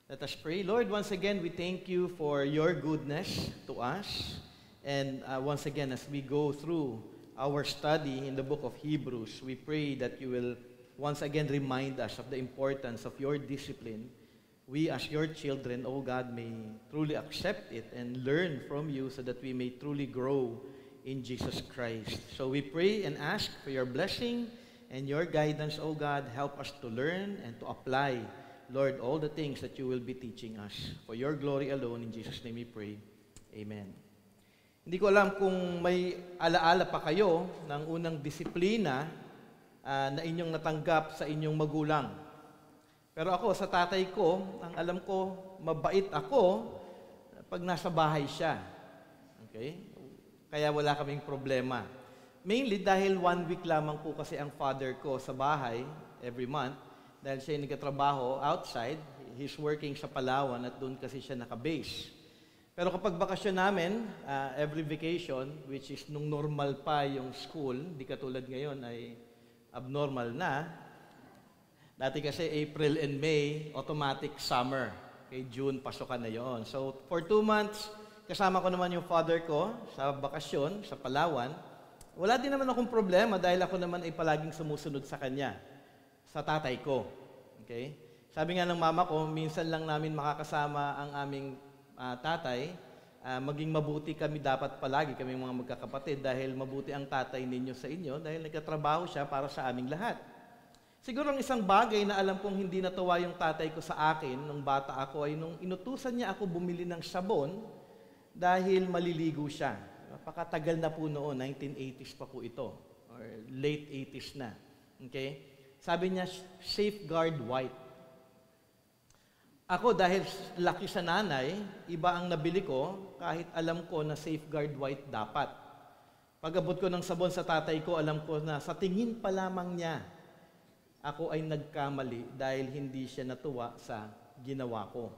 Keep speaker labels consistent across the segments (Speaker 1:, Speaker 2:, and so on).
Speaker 1: Let us pray. Lord, once again, we thank you for your goodness to us. And once again, as we go through our study in the book of Hebrews, we pray that you will once again remind us of the importance of your discipline. We as your children, O God, may truly accept it and learn from you so that we may truly grow in Jesus Christ. So we pray and ask for your blessing and your guidance, O God. Help us to learn and to apply, Lord, all the things that you will be teaching us. For your glory alone, in Jesus' name we pray. Amen. Hindi ko alam kung may alaala pa kayo ng unang disiplina na inyong natanggap sa inyong magulang. Pero ako, sa tatay ko, ang alam ko, mabait ako pag nasa bahay siya. Okay? Kaya wala kaming problema. Mainly dahil 1 week lamang po kasi ang father ko sa bahay every month. Dahil siya nagkatrabaho outside, he's working sa Palawan at doon kasi siya nakabase. Pero kapag bakasyon namin, every vacation, which is nung normal pa yung school, di katulad ngayon ay abnormal na. Dati kasi April and May, automatic summer. Okay, June, pasokan na yon. So for 2 months, kasama ko naman yung father ko sa bakasyon sa Palawan. Wala din naman akong problema dahil ako naman ay palaging sumusunod sa kanya. Sa tatay ko. Okay? Sabi nga ng mama ko, minsan lang namin makakasama ang aming tatay. Maging mabuti kami dapat palagi, kami mga magkakapatid, dahil mabuti ang tatay ninyo sa inyo, dahil nagkatrabaho siya para sa aming lahat. Siguro ang isang bagay na alam kong hindi natuwa yung tatay ko sa akin nung bata ako ay nung inutusan niya ako bumili ng sabon dahil maliligo siya. Napakatagal na po noon, 1980s pa po ito, or late 80s na. Okay? Sabi niya, Safeguard White. Ako, dahil laki sa nanay, iba ang nabili ko, kahit alam ko na Safeguard White dapat. Pag-abot ko ng sabon sa tatay ko, alam ko na sa tingin pa lamang niya, ako ay nagkamali dahil hindi siya natuwa sa ginawa ko.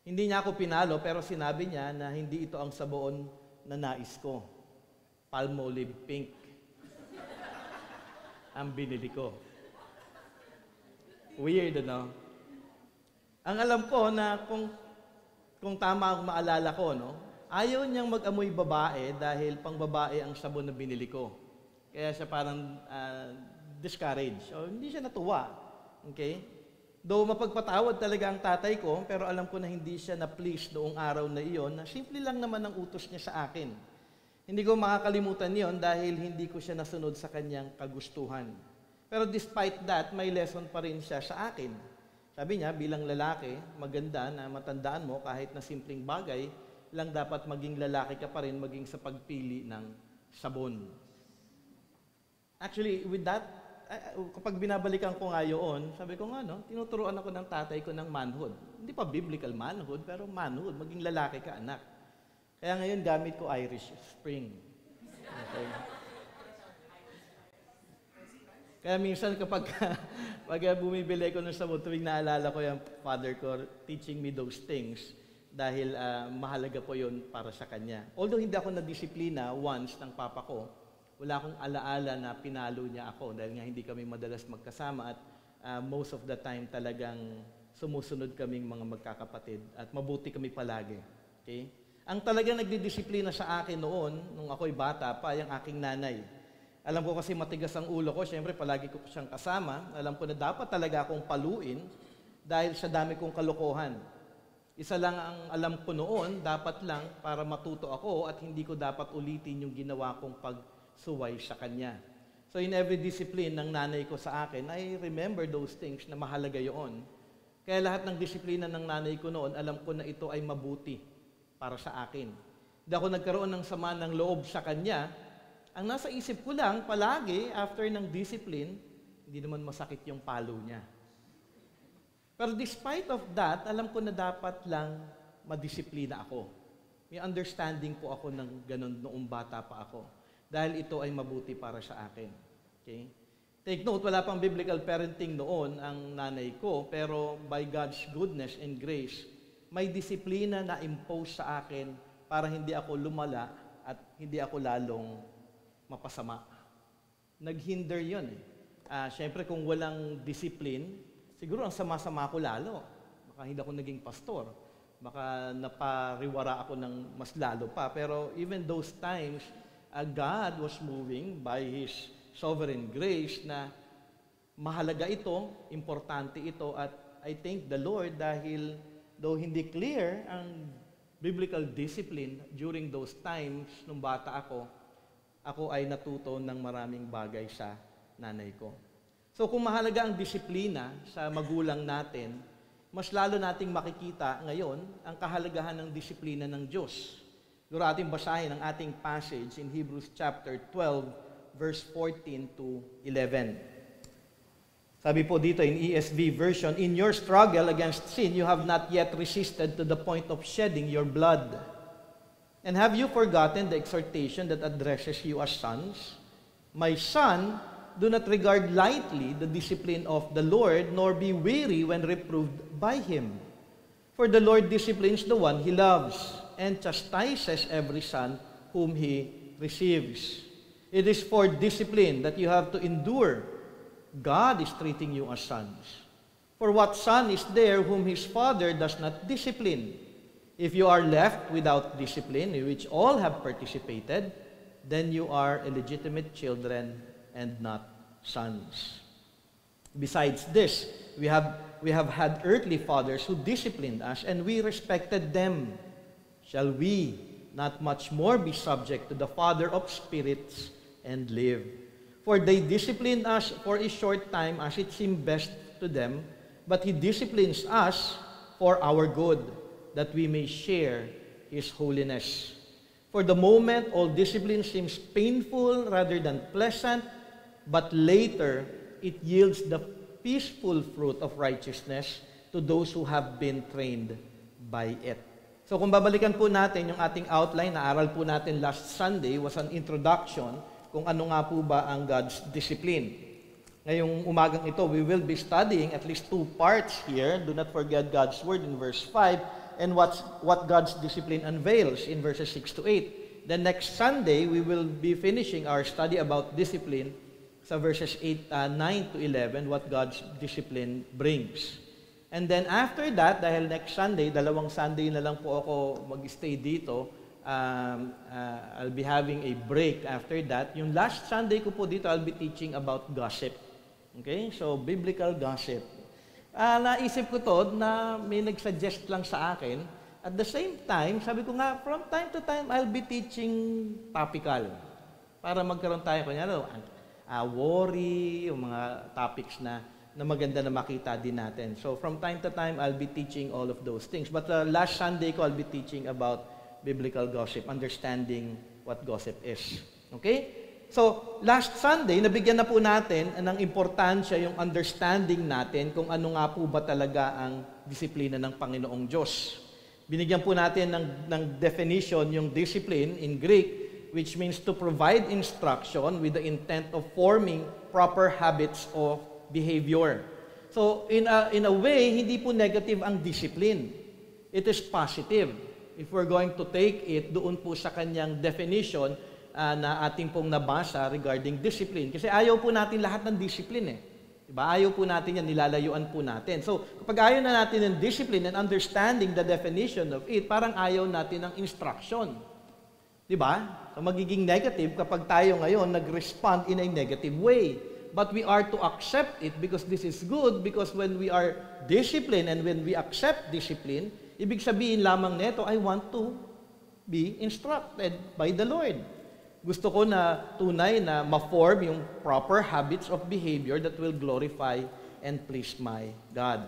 Speaker 1: Hindi niya ako pinalo, pero sinabi niya na hindi ito ang sabon na nais ko. Palmolive Pink ang binili ko. Weird, ano? Ang alam ko na kung tama ang maalala ko, no? Ayaw niyang mag-amoy babae dahil pang babae ang sabon na binili ko. Kaya siya parang discouraged. O, hindi siya natuwa. Okay? Though mapagpatawad talaga ang tatay ko, pero alam ko na hindi siya na-please noong araw na iyon, na simple lang naman ang utos niya sa akin. Hindi ko makakalimutan yon dahil hindi ko siya nasunod sa kanyang kagustuhan. Pero despite that, may lesson pa rin siya sa akin. Sabi niya, bilang lalaki, maganda na matandaan mo kahit na simpleng bagay, lang dapat maging lalaki ka pa rin maging sa pagpili ng sabon. Actually, with that, kapag binabalikan ko nga yun, sabi ko nga, no, tinuturuan ako ng tatay ko ng manhood. Hindi pa biblical manhood, pero manhood, maging lalaki ka, anak. Kaya ngayon, gamit ko Irish Spring. Okay. Kaya minsan kapag bumibili ko ng sabon, tuwing naalala ko yung father ko teaching me those things dahil mahalaga po yun para sa kanya. Although hindi ako na-disiplina once ng papa ko, wala akong alaala na pinalo niya ako dahil nga hindi kami madalas magkasama at most of the time talagang sumusunod kaming mga magkakapatid at mabuti kami palagi. Okay? Ang talagang nagdidisiplina sa akin noon, nung ako'y bata pa, yung aking nanay. Alam ko kasi matigas ang ulo ko, syempre palagi ko siyang kasama. Alam ko na dapat talaga akong paluin dahil sa dami kong kalokohan. Isa lang ang alam ko noon, dapat lang para matuto ako at hindi ko dapat ulitin yung ginawa kong pagsuway sa kanya. So in every discipline ng nanay ko sa akin, I remember those things na mahalaga yun. Kaya lahat ng disiplina ng nanay ko noon, alam ko na ito ay mabuti para sa akin. Hindi ako nagkaroon ng sama ng loob sa kanya. Ang nasa isip ko lang, palagi, after ng discipline, hindi naman masakit yung palo niya. Pero despite of that, alam ko na dapat lang madisiplina ako. May understanding po ako ng ganun noong bata pa ako. Dahil ito ay mabuti para sa akin. Okay? Take note, wala pang biblical parenting noon ang nanay ko, pero by God's goodness and grace, may disiplina na impose sa akin para hindi ako lumala at hindi ako lalong mapasama. Naghinder yun. Siyempre, kung walang discipline, siguro ang sama-sama ko lalo. baka hindi ako naging pastor. Baka napariwara ako ng mas lalo pa. Pero even those times, God was moving by His sovereign grace na mahalaga ito, importante ito, at I thank the Lord dahil though hindi clear ang biblical discipline during those times nung bata ako ay natuto ng maraming bagay sa nanay ko. So kung mahalaga ang disiplina sa magulang natin, mas lalo nating makikita ngayon ang kahalagahan ng disiplina ng Diyos. Siguro ating basahin ang ating passage in Hebrews chapter 12, verse 14 to 11. Sabi po dito in ESV version, "In your struggle against sin, you have not yet resisted to the point of shedding your blood. And have you forgotten the exhortation that addresses you as sons? My son, do not regard lightly the discipline of the Lord, nor be weary when reproved by Him. For the Lord disciplines the one He loves, and chastises every son whom He receives. It is for discipline that you have to endure. God is treating you as sons. For what son is there whom his father does not discipline? If you are left without discipline, in which all have participated, then you are illegitimate children and not sons. Besides this, we have had earthly fathers who disciplined us, and we respected them. Shall we not much more be subject to the Father of spirits and live? For they disciplined us for a short time as it seemed best to them, but He disciplines us for our good, that we may share His holiness. For the moment, all discipline seems painful rather than pleasant, but later it yields the peaceful fruit of righteousness to those who have been trained by it." So kung babalikan po natin yung ating outline, na aral po natin last Sunday was an introduction kung ano nga po ba ang God's discipline. Ngayong umagang ito, we will be studying at least 2 parts here. Do not forget God's Word in verse 5 and what God's discipline unveils in verses 6 to 8. Then next Sunday, we will be finishing our study about discipline sa verses 9 to 11, what God's discipline brings. And then after that, dahil next Sunday, 2 Sunday na lang po ako mag-stay dito, I'll be having a break after that. Yung last Sunday ko po dito, I'll be teaching about gossip. Okay? So, biblical gossip. Naisip ko to na may nag-suggest lang sa akin. At the same time, sabi ko nga, from time to time, I'll be teaching topical. Para magkaroon tayo, kunyari, worry, yung mga topics na maganda na makita din natin. So, from time to time, I'll be teaching all of those things. But last Sunday ko, I'll be teaching about biblical gossip, understanding what gossip is. Okay? So, last Sunday, nabigyan na po natin ng importansya yung understanding natin kung ano nga po ba talaga ang disiplina ng Panginoong Diyos. Binigyan po natin ng definition yung discipline in Greek, which means to provide instruction with the intent of forming proper habits of behavior. So, in a way, hindi po negative ang discipline. It is positive. If we're going to take it doon po sa kanyang definition na ating pong nabasa regarding discipline. Kasi ayaw po natin lahat ng discipline eh. Diba? Ayaw po natin yan, nilalayuan po natin. So, kapag ayaw na natin ng discipline and understanding the definition of it, parang ayaw natin ng instruction. Diba? So, magiging negative kapag tayo ngayon nag-respond in a negative way. But we are to accept it because this is good, because when we are disciplined and when we accept discipline, ibig sabihin lamang nito, I want to be instructed by the Lord. Gusto ko na tunay na ma-form yung proper habits of behavior that will glorify and please my God.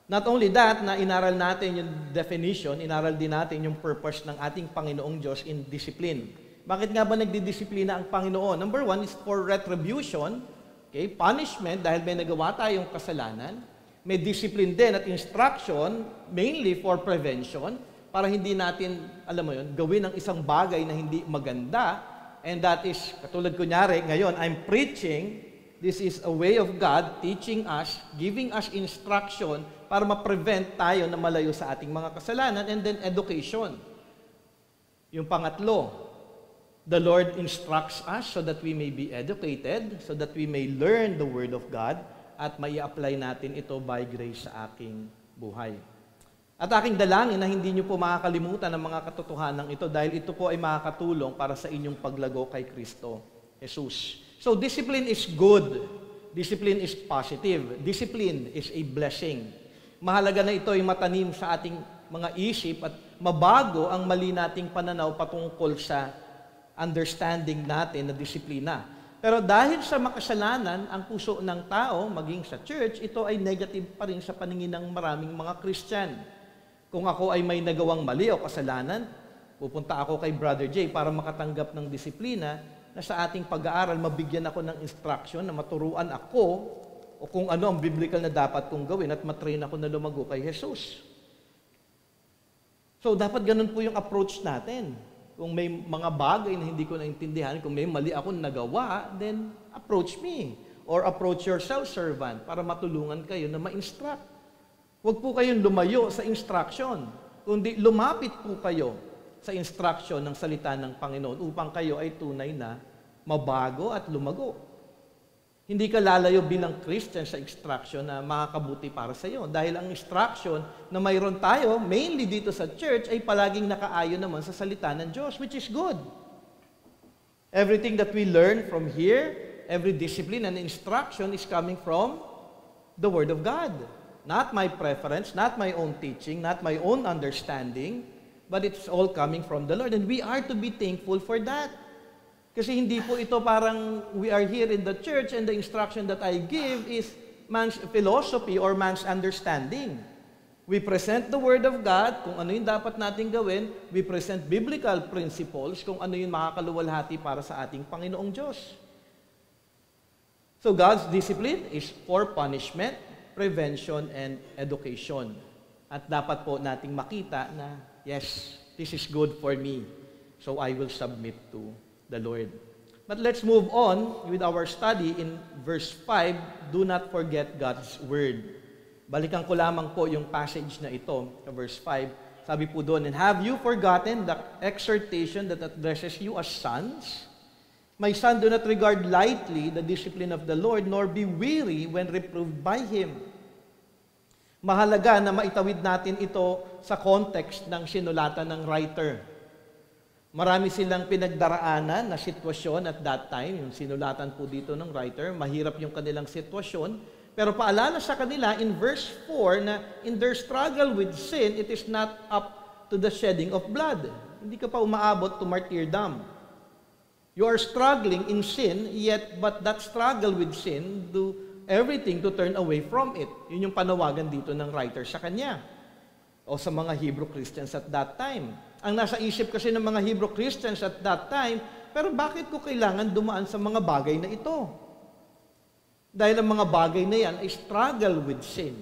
Speaker 1: Not only that, na inaral natin yung definition, inaral din natin yung purpose ng ating Panginoong Diyos in discipline. Bakit nga ba nagdidisiplina ang Panginoon? Number 1 is for retribution, okay, punishment dahil may nagawa tayong kasalanan. May discipline din at instruction, mainly for prevention, para hindi natin, alam mo yun, gawin ang isang bagay na hindi maganda. And that is, katulad kunyari, ngayon, I'm preaching, this is a way of God teaching us, giving us instruction para ma-prevent tayo na malayo sa ating mga kasalanan, and then education. Yung pangatlo, the Lord instructs us so that we may be educated, so that we may learn the Word of God, at mai-apply natin ito by grace sa aking buhay. At aking dalangin na hindi nyo po makakalimutan ang mga katotohanan ito dahil ito po ay makakatulong para sa inyong paglago kay Kristo Jesus. So discipline is good. Discipline is positive. Discipline is a blessing. Mahalaga na ito ay matanim sa ating mga isip at mabago ang mali nating pananaw patungkol sa understanding natin na disiplina. Pero dahil sa makasalanan, ang puso ng tao, maging sa church, ito ay negative pa rin sa paningin ng maraming mga Christian. Kung ako ay may nagawang mali o kasalanan, pupunta ako kay Brother Jay para makatanggap ng disiplina na sa ating pag-aaral, mabigyan ako ng instruction na maturuan ako o kung ano ang biblical na dapat kong gawin at matrain ako na lumago kay Jesus. So, dapat ganun po yung approach natin. Kung may mga bagay na hindi ko naintindihan, kung may mali akong nagawa, then approach me. Or approach your self-servant para matulungan kayo na ma-instruct. Huwag po kayong lumayo sa instruction, kundi lumapit po kayo sa instruction ng salita ng Panginoon upang kayo ay tunay na mabago at lumago. Hindi ka lalayo bilang Christian sa instruction na makakabuti para sa iyo. Dahil ang instruction na mayroon tayo, mainly dito sa church, ay palaging nakaayon naman sa salita ng Diyos, which is good. Everything that we learn from here, every discipline and instruction is coming from the Word of God. Not my preference, not my own teaching, not my own understanding, but it's all coming from the Lord. And we are to be thankful for that. Kasi hindi po ito parang we are here in the church and the instruction that I give is man's philosophy or man's understanding. We present the Word of God, kung ano yung dapat natin gawin. We present biblical principles, kung ano yung makakaluwalhati para sa ating Panginoong Diyos. So God's discipline is for punishment, prevention, and education. At dapat po nating makita na, yes, this is good for me. So I will submit to the Lord. But let's move on with our study in verse 5. Do not forget God's word. Balikan ko lamang po yung passage na ito, verse 5. Sabi po doon, and have you forgotten the exhortation that addresses you as sons? My son, do not regard lightly the discipline of the Lord, nor be weary when reproved by Him. Mahalaga na maitawid natin ito sa context ng sinulatan ng writer. Marami silang pinagdaraanan na sitwasyon at that time, yung sinulatan po dito ng writer, mahirap yung kanilang sitwasyon, pero paalala sa kanila in verse 4 na in their struggle with sin, it is not up to the shedding of blood. Hindi ka pa umaabot to martyrdom. You are struggling in sin, but that struggle with sin, do everything to turn away from it. Yun yung panawagan dito ng writer sa kanya o sa mga Hebrew Christians at that time. Ang nasa isip kasi ng mga Hebrew Christians at that time, pero bakit ko kailangan dumaan sa mga bagay na ito? Dahil ang mga bagay na yan ay struggle with sin.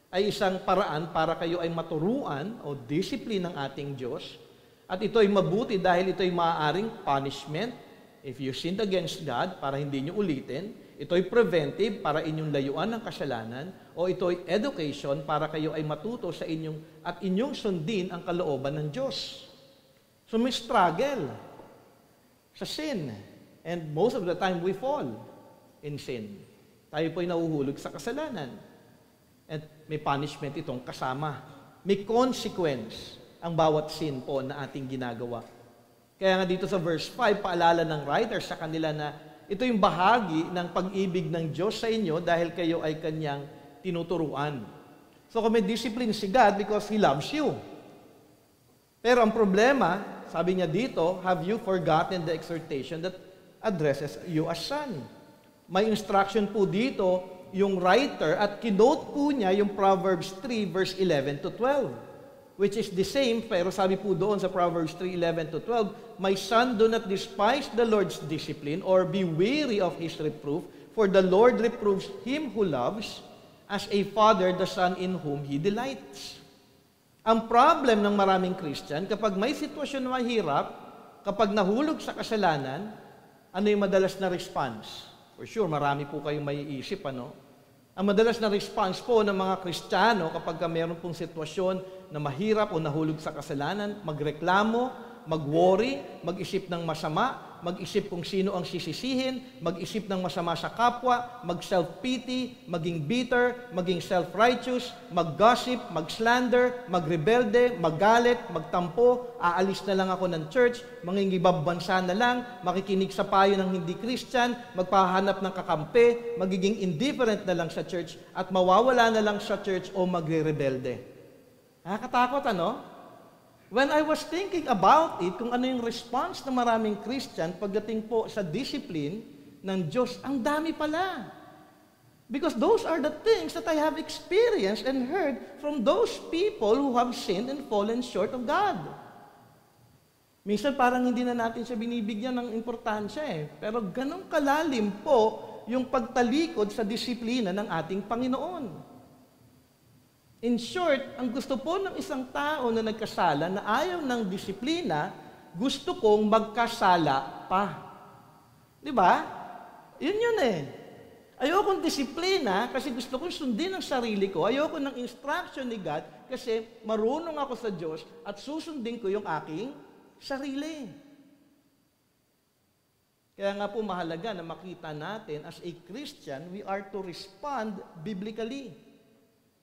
Speaker 1: Ay isang paraan para kayo ay maturuan o discipline ng ating Diyos. At ito ay mabuti dahil ito ay maaaring punishment if you sinned against God para hindi nyo ulitin. Ito ay preventive para inyong layuan ng kasalanan o ito ay education para kayo ay matuto sa inyong sundin ang kalooban ng Diyos. So may struggle sa sin. And most of the time we fall in sin. Tayo po ay nahuhulog sa kasalanan. At may punishment itong kasama. May consequence ang bawat sin po na ating ginagawa. Kaya nga dito sa verse 5, paalala ng writer sa kanila na ito yung bahagi ng pag-ibig ng Diyos sa inyo dahil kayo ay Kanyang tinuturuan. So kung may discipline si God because He loves you. Pero ang problema, sabi niya dito, have you forgotten the exhortation that addresses you as son? May instruction po dito yung writer at kinote po niya yung Proverbs 3 verse 11 to 12. Which is the same, pero sabi po doon sa Proverbs 3:11 to 12, my son, do not despise the Lord's discipline or be weary of His reproof, for the Lord reproves him who loves, as a father the son in whom He delights. Ang problem ng maraming Christian, kapag may sitwasyon na mahirap, kapag nahulog sa kasalanan, ano yung madalas na response? For sure, marami po kayong maiisip, ano? Ang madalas na response po ng mga Kristiyano kapag mayroon pong sitwasyon na mahirap o nahulog sa kasalanan, magreklamo, mag-worry, mag-isip ng masama, mag-isip kung sino ang sisisihin, mag-isip ng masama sa kapwa, mag-self-pity, maging bitter, maging self-righteous, mag-gossip, mag-slander, mag-rebelde, magalit, magtampo, aalis na lang ako ng church, mangingibab bansa na lang, makikinig sa payo ng hindi Christian, magpahanap ng kakampi, magiging indifferent na lang sa church, at mawawala na lang sa church o magre-rebelde. Nakakatakot, ano? When I was thinking about it, kung ano yung response ng maraming Christian pagdating po sa discipline ng Diyos, ang dami pala. Because those are the things that I have experienced and heard from those people who have sinned and fallen short of God. Minsan parang hindi na natin siya binibigyan ng importansya eh. Pero ganun kalalim po yung pagtalikod sa disiplina ng ating Panginoon. In short, ang gusto po ng isang tao na nagkasala na ayaw ng disiplina, gusto kong magkasala pa. Di ba? Yun eh. Ayokong disiplina kasi gusto kong sundin ang sarili ko. Ayoko ng instruction ni God kasi marunong ako sa Diyos at susundin ko yung aking sarili. Kaya nga po mahalaga na makita natin as a Christian, we are to respond biblically.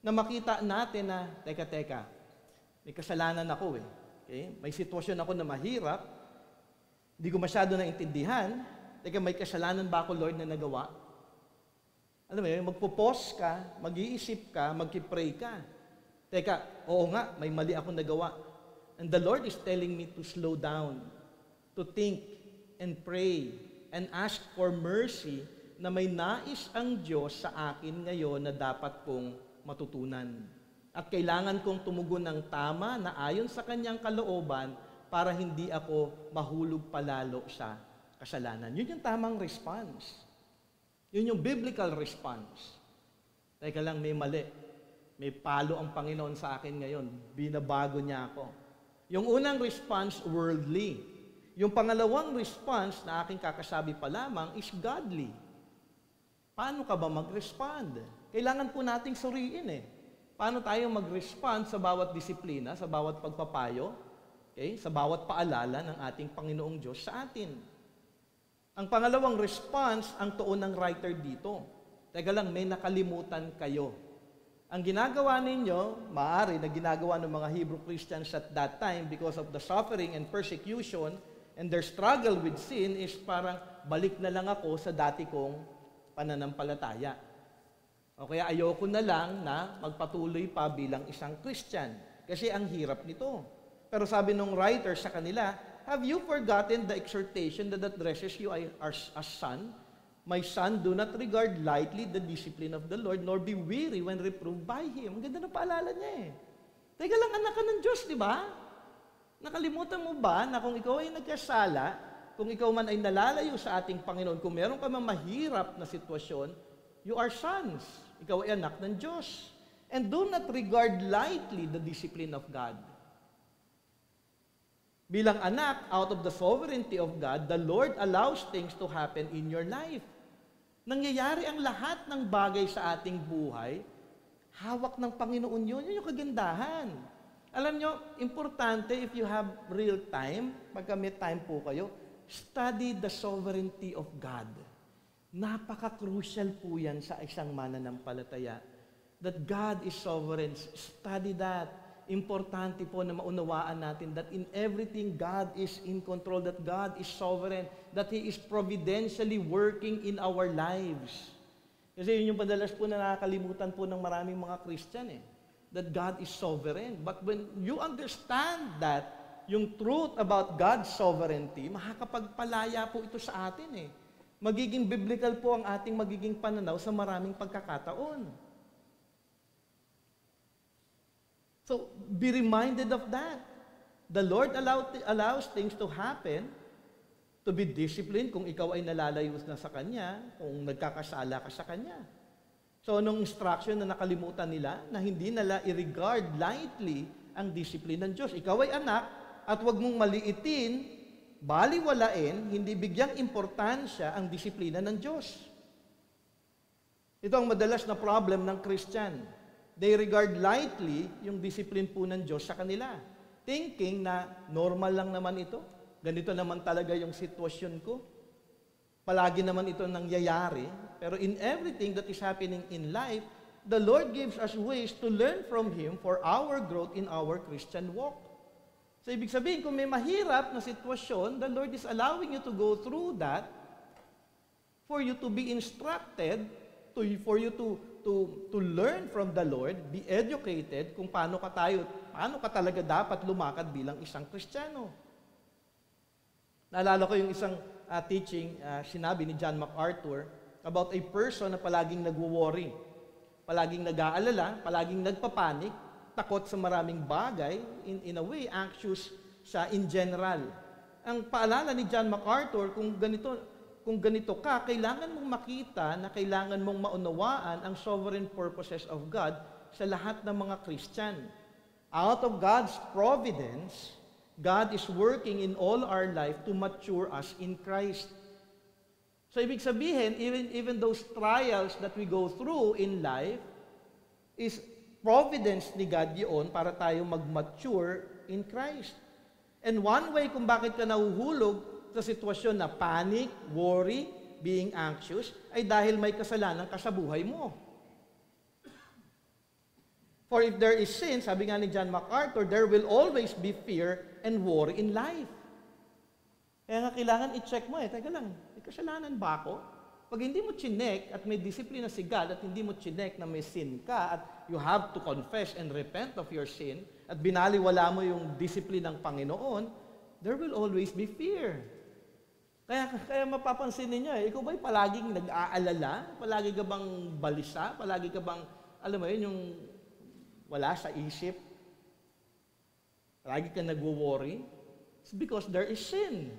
Speaker 1: Na makita natin na, teka, may kasalanan ako eh. Okay? May sitwasyon ako na mahirap, hindi ko masyado naintindihan, teka, may kasalanan ba ako, Lord, na nagawa? Alam mo yun, magpo-pause ka, mag-iisip ka, mag-pray ka. Teka, oo nga, may mali akong nagawa. And the Lord is telling me to slow down, to think and pray, and ask for mercy na may nais ang Diyos sa akin ngayon na dapat kong matutunan. At kailangan kong tumugon ng tama na ayon sa kanyang kalooban para hindi ako mahulog palalo sa kasalanan. Yun yung tamang response. Yun yung biblical response. Teka lang, may mali. May palo ang Panginoon sa akin ngayon. Binabago niya ako. Yung unang response, worldly. Yung pangalawang response na aking kakasabi pa lamang is godly. Paano ka ba mag-respond? Kailangan po nating suriin eh. Paano tayo mag-respond sa bawat disiplina, sa bawat pagpapayo, okay? Sa bawat paalala ng ating Panginoong Diyos sa atin. Ang pangalawang response, ang tuon ng writer dito. Teka lang, may nakalimutan kayo. Ang ginagawa ninyo, maaari na ginagawa ng mga Hebrew Christians at that time because of the suffering and persecution and their struggle with sin is parang balik na lang ako sa dati kong pananampalataya. O kaya ayoko na lang na magpatuloy pa bilang isang Christian. Kasi ang hirap nito. Pero sabi nung writer sa kanila, have you forgotten the exhortation that addresses you as son? My son, do not regard lightly the discipline of the Lord, nor be weary when reproved by Him. Ang ganda na paalala niya eh. Teka lang, anak ka ng Diyos, di ba? Nakalimutan mo ba na kung ikaw ay nagkasala, kung ikaw man ay nalalayo sa ating Panginoon, kung meron ka mang mahirap na sitwasyon, you are sons. Ikaw ay anak ng Diyos. And do not regard lightly the discipline of God. Bilang anak, out of the sovereignty of God, the Lord allows things to happen in your life. Nangyayari ang lahat ng bagay sa ating buhay, hawak ng Panginoon yun. Yun yung kagandahan. Alam nyo, importante if you have real time, pagka may time po kayo, study the sovereignty of God. Napaka-crucial po yan sa isang mananampalataya. That God is sovereign. Study that. Importante po na maunawaan natin that in everything God is in control, that God is sovereign, that He is providentially working in our lives. Kasi yun yung padalas po na nakakalimutan po ng maraming mga Christian eh. That God is sovereign. But when you understand that, yung truth about God's sovereignty, makakapagpalaya po ito sa atin eh. Magiging biblical po ang ating magiging pananaw sa maraming pagkakataon. So, be reminded of that. The Lord allows things to happen, to be disciplined kung ikaw ay nalalayo na sa Kanya, kung nagkakasala ka sa Kanya. So, anong instruction na nakalimutan nila na hindi nila i-regard lightly ang disiplina ng Diyos? Ikaw ay anak, at huwag mong maliitin, baliwalain, hindi bigyang importansya ang disiplina ng Diyos. Ito ang madalas na problem ng Christian. They regard lightly yung discipline po ng Diyos sa kanila. thinking na normal lang naman ito. Ganito naman talaga yung sitwasyon ko. Palagi naman ito nangyayari. Pero in everything that is happening in life, the Lord gives us ways to learn from Him for our growth in our Christian walk. So, ibig sabihin, kung may mahirap na sitwasyon, the Lord is allowing you to go through that for you to be instructed, for you to learn from the Lord, be educated kung paano ka talaga dapat lumakad bilang isang Kristiyano. Naalala ko yung isang teaching, sinabi ni John MacArthur about a person na palaging nagwo-worry, palaging nag-aalala, palaging nagpapanik, takot sa maraming bagay, in a way, anxious siya in general. Ang paalala ni John MacArthur, kung ganito ka, kailangan mong makita na kailangan mong maunawaan ang sovereign purposes of God sa lahat ng mga Christian. Out of God's providence, God is working in all our life to mature us in Christ. So, ibig sabihin, even those trials that we go through in life is providence ni God yun para tayo mag-mature in Christ. And one way kung bakit ka nahuhulog sa sitwasyon na panic, worry, being anxious, ay dahil may kasalanan ka sa buhay mo. For if there is sin, sabi nga ni John MacArthur, there will always be fear and worry in life. Kaya nga kailangan i-check mo teka lang, may kasalanan ba ako? Pag hindi mo chinek at may disiplina si God at hindi mo chinek na may sin ka at you have to confess and repent of your sin at binaliwala mo yung disiplina ng Panginoon, there will always be fear. Kaya mapapansin ninyo, ikaw ba'y palaging nag-aalala? Palagi ka bang balisa? Palagi ka bang, alam mo yun, yung wala sa isip? Palagi ka nagwo-worry? It's because there is sin.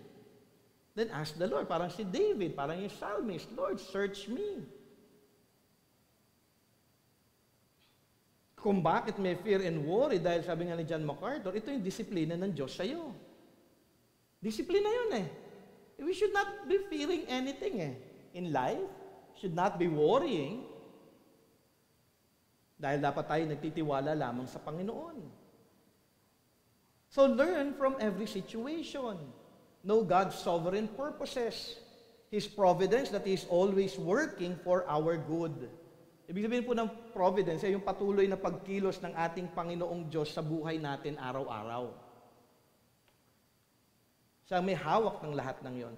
Speaker 1: Then ask the Lord, parang si David, parang yung psalmist, Lord, search me. Kung bakit may fear and worry, dahil sabi nga ni John MacArthur, ito yung disiplina ng Diyos sa'yo. Disiplina yun We should not be fearing anything in life. Should not be worrying. Dahil dapat tayo nagtitiwala lamang sa Panginoon. So learn from every situation. Know God's sovereign purposes. His providence that He is always working for our good. Ibig sabihin po ng providence ay yung patuloy na pagkilos ng ating Panginoong Diyos sa buhay natin araw-araw. Siya may hawak ng lahat ng yon.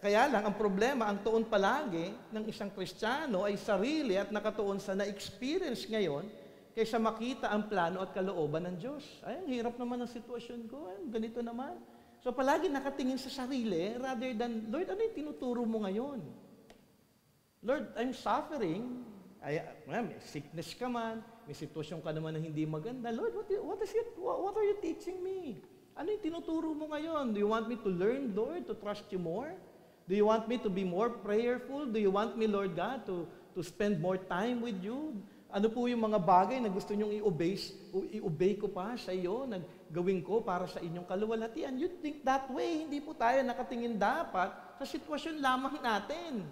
Speaker 1: Kaya lang, ang problema, ang tuon palagi ng isang Kristiyano ay sarili at nakatuon sa na-experience ngayon kaysa makita ang plano at kalooban ng Diyos. Ay, ang hirap naman ang sitwasyon ko. Ay, ganito naman. So palagi nakatingin sa sarili rather than, Lord, ano yung tinuturo mo ngayon? Lord, I'm suffering. May sickness ka man, may sitwasyon ka naman na hindi maganda. Lord, what are you teaching me? Ano yung tinuturo mo ngayon? Do you want me to learn, Lord, to trust you more? Do you want me to be more prayerful? Do you want me, Lord God, to spend more time with you? Ano po yung mga bagay na gusto nyong i-obey ko pa sa iyo, gawin ko para sa inyong kaluwalhatian? You think that way, hindi po tayo nakatingin dapat sa sitwasyon lamang natin.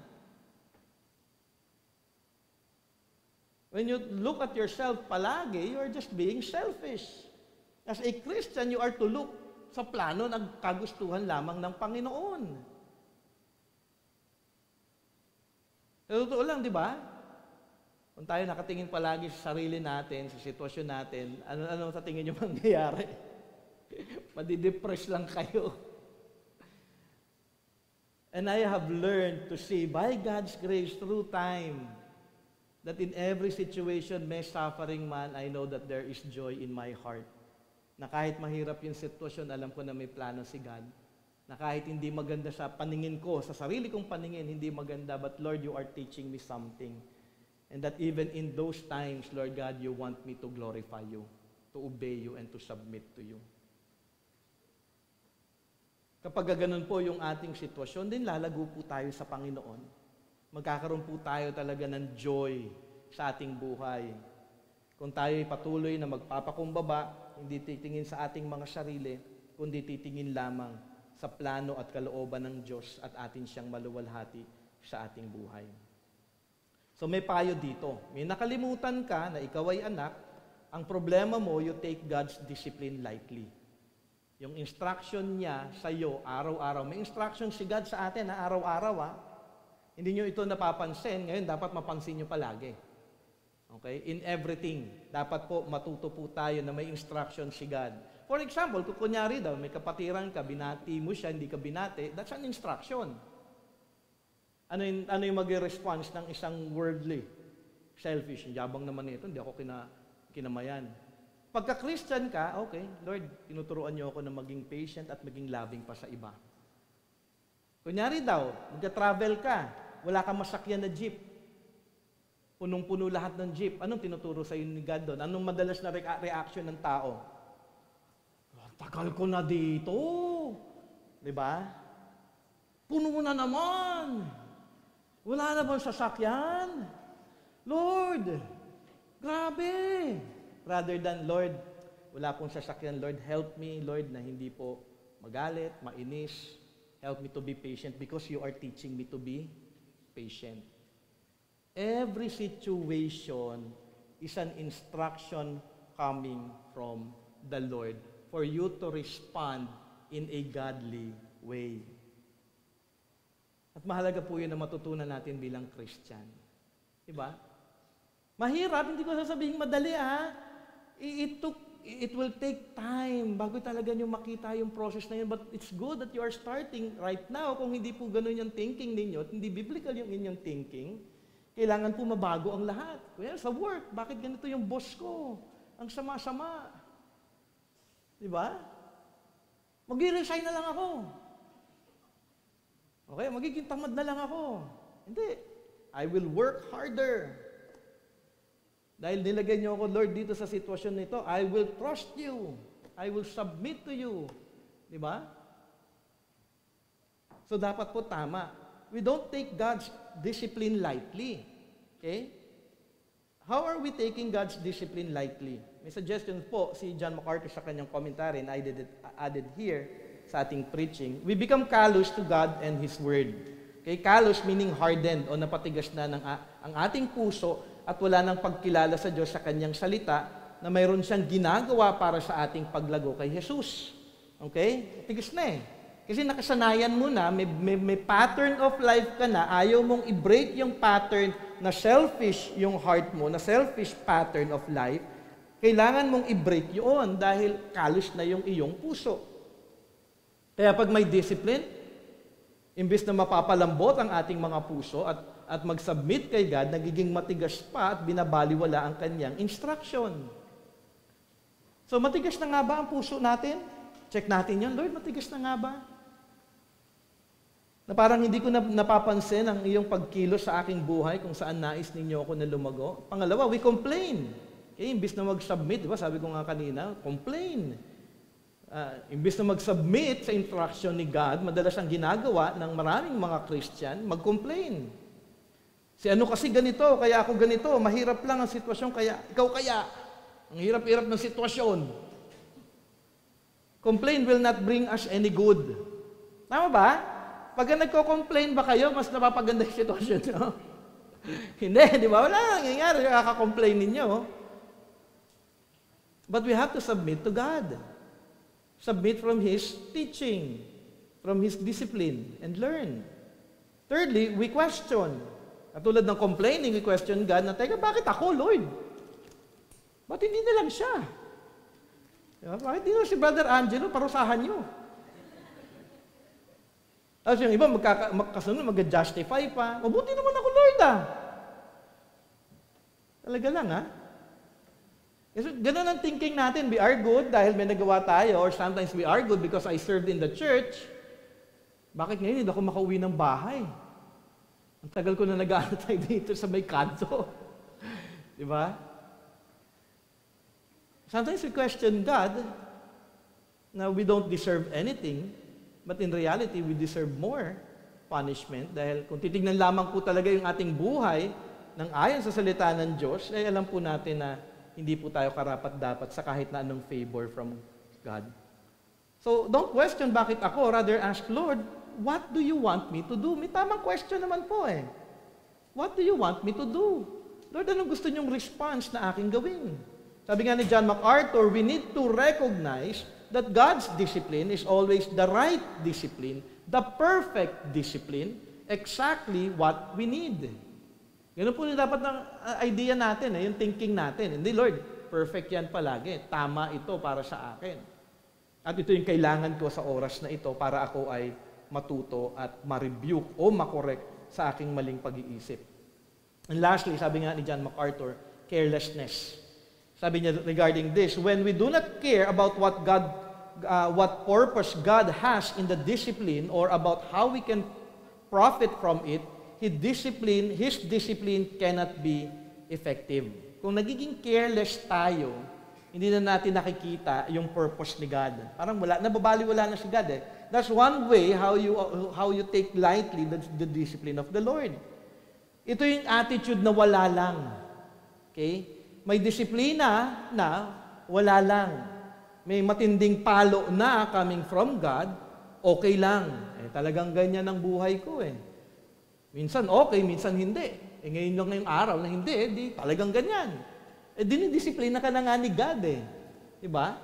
Speaker 1: When you look at yourself palagi, you are just being selfish. As a Christian, you are to look sa plano ng kagustuhan lamang ng Panginoon. Sa totoo lang, di ba? Kung tayo nakatingin palagi sa sarili natin, sa sitwasyon natin, ano sa tingin nyo mangyayari? Madidepress lang kayo. And I have learned to see, by God's grace, through time, that in every situation, may suffering man, I know that there is joy in my heart. Na kahit mahirap yung sitwasyon, alam ko na may plano si God. Na kahit hindi maganda sa paningin ko, sa sarili kong paningin, hindi maganda, but Lord, you are teaching me something. And that even in those times, Lord God, you want me to glorify you, to obey you, and to submit to you. Kapag ganun po yung ating sitwasyon, din lalago po tayo sa Panginoon. Magkakaroon po tayo talaga ng joy sa ating buhay. Kung tayo ay patuloy na magpapakumbaba, hindi titingin sa ating mga sarili, kundi titingin lamang sa plano at kalooban ng Diyos at atin siyang maluwalhati sa ating buhay. So may payo dito. May nakalimutan ka na ikaw ay anak, Ang problema mo, you take God's discipline lightly. Yung instruction niya sa iyo, araw-araw. May instruction si God sa atin na araw-araw. Hindi nyo ito napapansin. Ngayon, dapat mapansin nyo palagi. Okay? In everything, dapat po matuto po tayo na may instruction si God. For example, kung kunyari daw, may kapatiran ka, binati mo siya, hindi ka binati, that's an instruction. Ano yung mag-response ng isang worldly? Selfish. Yabang naman ito, hindi ako kinamayan. Pagka Christian ka, okay, Lord, tinuturuan niyo ako na maging patient at maging loving pa sa iba. Kunyari daw, mag-travel ka, wala kang masakyan na jeep. Punong-puno lahat ng jeep. Anong tinuturo sa iyo ni God doon? Anong madalas na reaction ng tao? Tagal ko na dito. Diba? Puno na naman. Wala na bang sasakyan? Lord, grabe. Rather than, Lord, wala pong sasakyan, Lord, help me, Lord, na hindi po magalit, mainis. Help me to be patient because you are teaching me to be patient. Every situation is an instruction coming from the Lord for you to respond in a godly way. At mahalaga po yun na matutunan natin bilang Christian. Diba? Mahirap, hindi ko sasabihin madali It will take time bago talaga nyo makita yung process na yun. But it's good that you are starting right now. Kung hindi po ganun yung thinking ninyo, at hindi biblical yung inyong thinking, kailangan po mabago ang lahat. Kaya sa work, bakit ganito yung boss ko? Ang sama-sama. Diba? Mag-resign na lang ako. Okay, magiging tamad na lang ako. Hindi. I will work harder. Dahil nilagay niyo ako, Lord, dito sa sitwasyon nito, I will trust you. I will submit to you. Di ba? So dapat po tama. We don't take God's discipline lightly. Okay? How are we taking God's discipline lightly? May suggestion po si John MacArthur sa kanyang commentary, and I added here sa ating preaching. We become callous to God and His Word. Okay? Callous meaning hardened o napatigas na ang ating puso at wala nang pagkilala sa Diyos sa Kanyang salita na mayroon siyang ginagawa para sa ating paglago kay Jesus. Okay? Tigas na Kasi nakasanayan mo na, may pattern of life ka na, ayaw mong i-break yung pattern na selfish yung heart mo, na selfish pattern of life, kailangan mong i-break yun dahil callous na yung iyong puso. Kaya pag may discipline, imbes na mapapalambot ang ating mga puso at mag-submit kay God, nagiging matigas pa at binabaliwala ang kanyang instruction. So, matigas na nga ba ang puso natin? Check natin yan, Lord, matigas na nga ba? Na parang hindi ko napapansin ang iyong pagkilos sa aking buhay kung saan nais ninyo ako na lumago. Pangalawa, we complain. Okay, imbis na mag-submit, diba? Sabi ko nga kanina, complain. Imbis na mag-submit sa instruction ni God, madalas ang ginagawa ng maraming mga Christian, mag-complain. Si ano kasi ganito, kaya ako ganito, mahirap lang ang sitwasyon, kaya ikaw kaya. Ang hirap-hirap ng sitwasyon. Complain will not bring us any good. Tama ba? Pag nagko-complain ba kayo, mas napapaganda yung sitwasyon nyo? Hindi, di ba? Wala nangyayari, kaka-complain ninyo. But we have to submit to God. Submit from His teaching, from His discipline, and learn. Thirdly, we question. Katulad ng complaining, we question God na, teka, bakit ako, Lord? Ba't hindi na lang siya? Diba? Bakit hindi na si Brother Angelo, parusahan niyo? Tapos yung iba, magkasunod, mag-justify pa. Mabuti naman ako, Lord, Talaga lang, Kasi ganun ang thinking natin. We are good dahil may nagawa tayo, or sometimes we are good because I served in the church. Bakit ngayon hindi ako makauwi ng bahay? Ang tagal ko na nag-aantay dito sa may kanto. Di ba? Sometimes we question God na we don't deserve anything, but in reality, we deserve more punishment dahil kung titignan lamang po talaga yung ating buhay ng ayon sa salita ng Diyos, ay alam po natin na hindi po tayo karapat-dapat sa kahit na anong favor from God. So, don't question bakit ako. Rather ask, Lord, what do you want me to do? May tamang question naman po What do you want me to do? Lord, anong gusto niyong response na aking gawin? Sabi nga ni John MacArthur, we need to recognize that God's discipline is always the right discipline, the perfect discipline, exactly what we need. Ganun po yung dapat ng idea natin, yung thinking natin. Hindi, Lord, perfect yan palagi. Tama ito para sa akin. At ito yung kailangan ko sa oras na ito para ako ay matuto at ma-rebuke o makorek sa aking maling pag-iisip. And lastly, sabi nga ni John MacArthur, carelessness. Sabi niya regarding this, when we do not care about what purpose God has in the discipline or about how we can profit from it, His discipline cannot be effective. Kung nagiging careless tayo, hindi na natin nakikita yung purpose ni God. Parang nababaliwala na si God eh. That's one way how you take lightly the discipline of the Lord. Ito yung attitude na wala lang. Okay? May disiplina na wala lang. May matinding palo na coming from God, okay lang. Talagang ganyan ang buhay ko eh. Minsan okay, minsan hindi. Ngayon lang ngayong araw na hindi, di talagang ganyan. Dinidisiplina ka na nga ni God eh. Diba?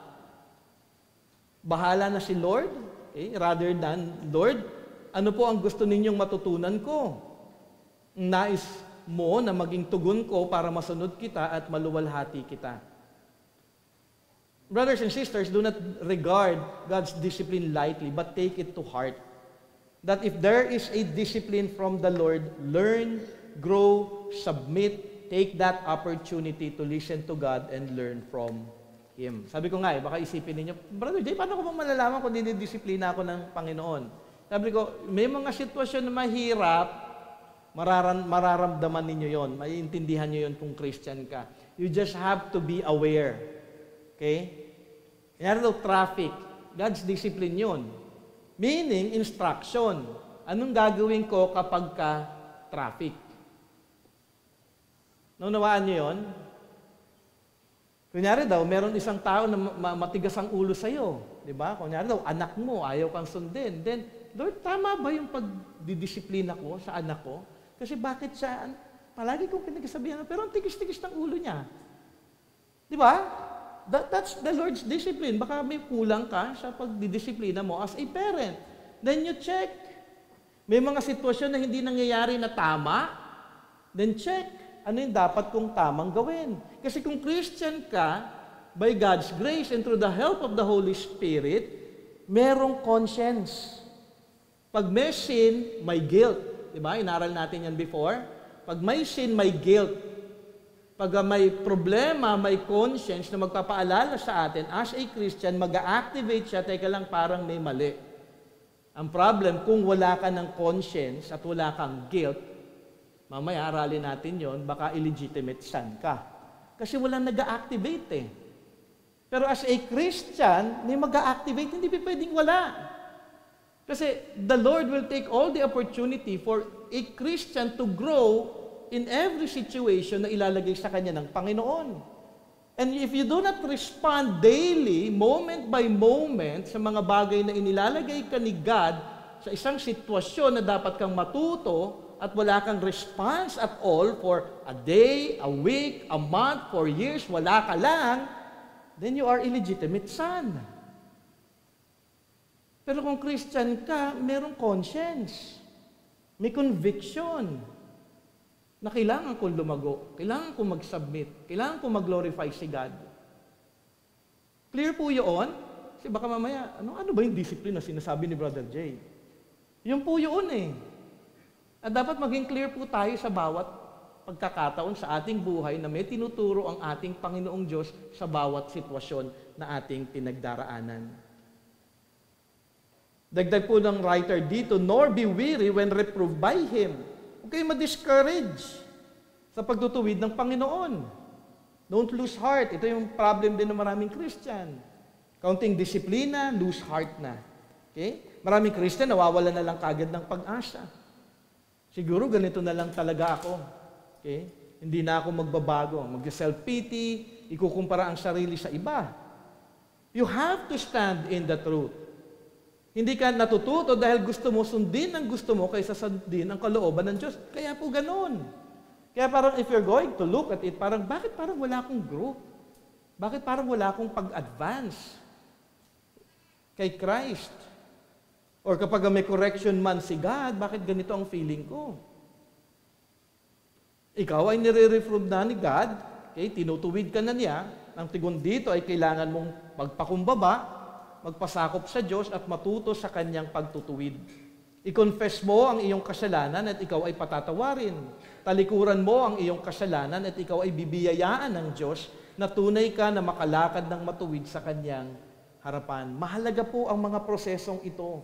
Speaker 1: Bahala na si Lord, okay? Rather than, Lord, ano po ang gusto ninyong matutunan ko? Nais mo na maging tugon ko para masunod kita at maluwalhati kita. Brothers and sisters, do not regard God's discipline lightly, but take it to heart. That if there is a discipline from the Lord, learn, grow, submit, take that opportunity to listen to God and learn from Him. Sabi ko nga baka isipin ninyo, Brother Jay, paano ko bang malalaman kung dinidisiplina ako ng Panginoon? Sabi ko, may mga sitwasyon na mahirap, mararamdaman ninyo yon, maiintindihan nyo yon kung Christian ka. You just have to be aware. Okay? Kaya daw traffic, God's discipline yon. Meaning, instruction. Anong gagawin ko kapag ka traffic? Naunawaan nyo yun? Kunyari daw, meron isang tao na matigas ang ulo sa'yo. Diba? Kunyari daw, anak mo, ayaw kang sundin. Then, Lord, tama ba yung pagdidisiplina ko sa anak ko? Kasi bakit siya, palagi kong pinagsasabihan, pero ang tigis-tigis ng ulo niya. Diba? That's the Lord's discipline. Baka may kulang ka sa pagdidisiplina mo as a parent. Then you check. May mga sitwasyon na hindi nangyayari na tama, then check. Ano yung dapat kong tamang gawin? Kasi kung Christian ka, by God's grace and through the help of the Holy Spirit, merong conscience. Pag may sin, may guilt. Diba? Inaral natin yan before. Pag may sin, may guilt. Pag may problema, may conscience na magpapaalala sa atin, as a Christian, mag-activate siya, teka lang, parang may mali. Ang problem, kung wala ka ng conscience at wala kang guilt, mamaya aralin natin yon, baka illegitimate son ka. Kasi walang nag-activate eh. Pero as a Christian, may mag-activate, hindi pwedeng wala. Kasi the Lord will take all the opportunity for a Christian to grow in every situation na ilalagay sa kanya ng Panginoon. And if you do not respond daily, moment by moment, sa mga bagay na inilalagay ka ni God sa isang sitwasyon na dapat kang matuto at wala kang response at all for a day, a week, a month, for years, wala ka lang, then you are illegitimate son. Pero kung Christian ka, merong conscience, may conviction, na kailangan kong lumago, kailangan kong mag-submit, kailangan kong mag-glorify si God. Clear po yun? Kasi baka mamaya, ano ba yung discipline na sinasabi ni Brother Jay? Yun po yun eh. At dapat maging clear po tayo sa bawat pagkakataon sa ating buhay na may tinuturo ang ating Panginoong Diyos sa bawat sitwasyon na ating pinagdaraanan. Dagdag po ng writer dito, nor be weary when reproved by Him. Huwag kayo ma-discourage sa pagtutuwid ng Panginoon. Don't lose heart. Ito yung problem din ng maraming Christian. Kaunting disiplina, lose heart na. Okay? Maraming Christian, nawawala na lang kagad ng pag-asa. Siguro ganito na lang talaga ako. Okay? Hindi na ako magbabago. Mag-self-pity, ikukumpara ang sarili sa iba. You have to stand in the truth. Hindi ka natututo dahil gusto mo sundin ang gusto mo kaysa sundin ang kalooban ng Diyos. Kaya po ganun. Kaya parang if you're going to look at it, parang bakit parang wala akong growth? Bakit parang wala akong pag-advance kay Christ? Or kapag may correction man si God, bakit ganito ang feeling ko? Ikaw ay nire-reprove na ni God, okay? Tinutuwid ka na niya, ang tigon dito ay kailangan mong magpakumbaba, magpasakop sa Diyos at matuto sa Kanyang pagtutuwid. I-confess mo ang iyong kasalanan at ikaw ay patatawarin. Talikuran mo ang iyong kasalanan at ikaw ay bibiyayaan ng Diyos na tunay ka na makalakad ng matuwid sa Kanyang harapan. Mahalaga po ang mga prosesong ito.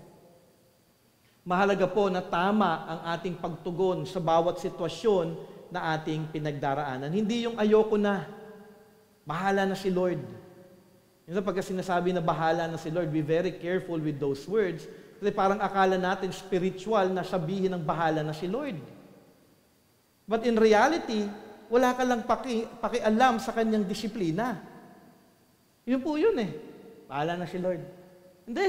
Speaker 1: Mahalaga po na tama ang ating pagtugon sa bawat sitwasyon na ating pinagdaraanan. Hindi yung ayoko na, bahala na si Lord. Yung pagka sinasabi na bahala na si Lord, be very careful with those words. Kasi parang akala natin spiritual na sabihin ng bahala na si Lord. But in reality, wala ka lang pakialam sa Kanyang disiplina. Yun po yun eh. Bahala na si Lord. Hindi.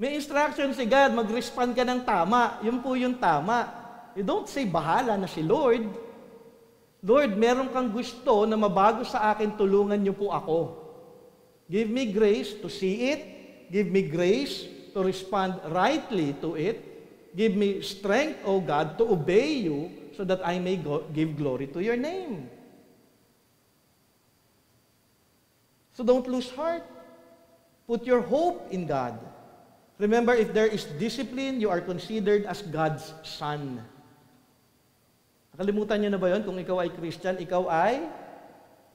Speaker 1: May instruction si God, mag-respond ka ng tama. Yun po yung tama. You don't say bahala na si Lord. Lord, meron kang gusto na mabago sa akin, tulungan niyo po ako. Give me grace to see it. Give me grace to respond rightly to it. Give me strength, O God, to obey you so that I may give glory to your name. So don't lose heart. Put your hope in God. Remember, if there is discipline, you are considered as God's son. Nakalimutan niyo na ba yun? Kung ikaw ay Christian, ikaw ay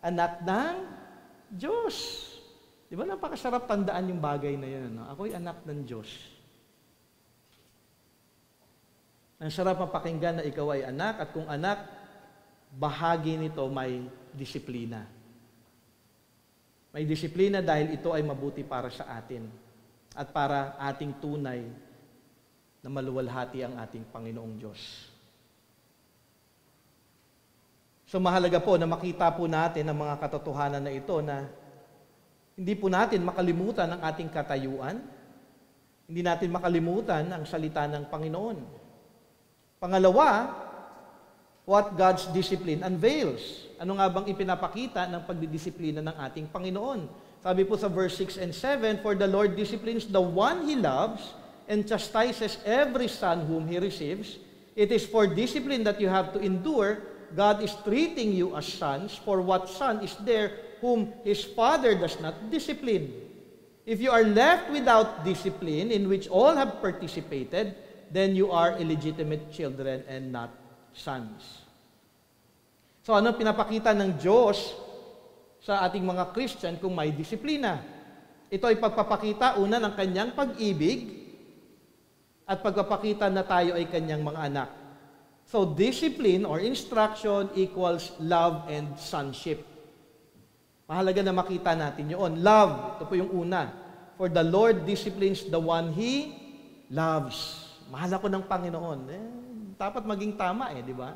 Speaker 1: anak ng Diyos. Di ba napakasarap tandaan yung bagay na yun? No? Ako'y anak ng Diyos. Ang sarap mapakinggan na ikaw ay anak at kung anak, bahagi nito may disiplina. May disiplina dahil ito ay mabuti para sa atin at para ating tunay na maluwalhati ang ating Panginoong Diyos. So mahalaga po na makita po natin ang mga katotohanan na ito na hindi po natin makalimutan ang ating katayuan. Hindi natin makalimutan ang salita ng Panginoon. Pangalawa, what God's discipline unveils. Ano nga bang ipinapakita ng pagdidisiplina ng ating Panginoon? Sabi po sa verse 6 and 7, for the Lord disciplines the one He loves and chastises every son whom He receives. It is for discipline that you have to endure. God is treating you as sons, for what son is there whom his father does not discipline? If you are left without discipline, in which all have participated, then you are illegitimate children and not sons. So ano pinapakita ng Diyos sa ating mga Christian kung may disiplina? Ito ay pagpapakita una ng Kanyang pag-ibig at pagpapakita na tayo ay Kanyang mga anak. So discipline or instruction equals love and sonship. Mahalaga na makita natin yun. Love, ito po yung una. For the Lord disciplines the one He loves. Mahal ako ng Panginoon. Dapat maging tama di ba?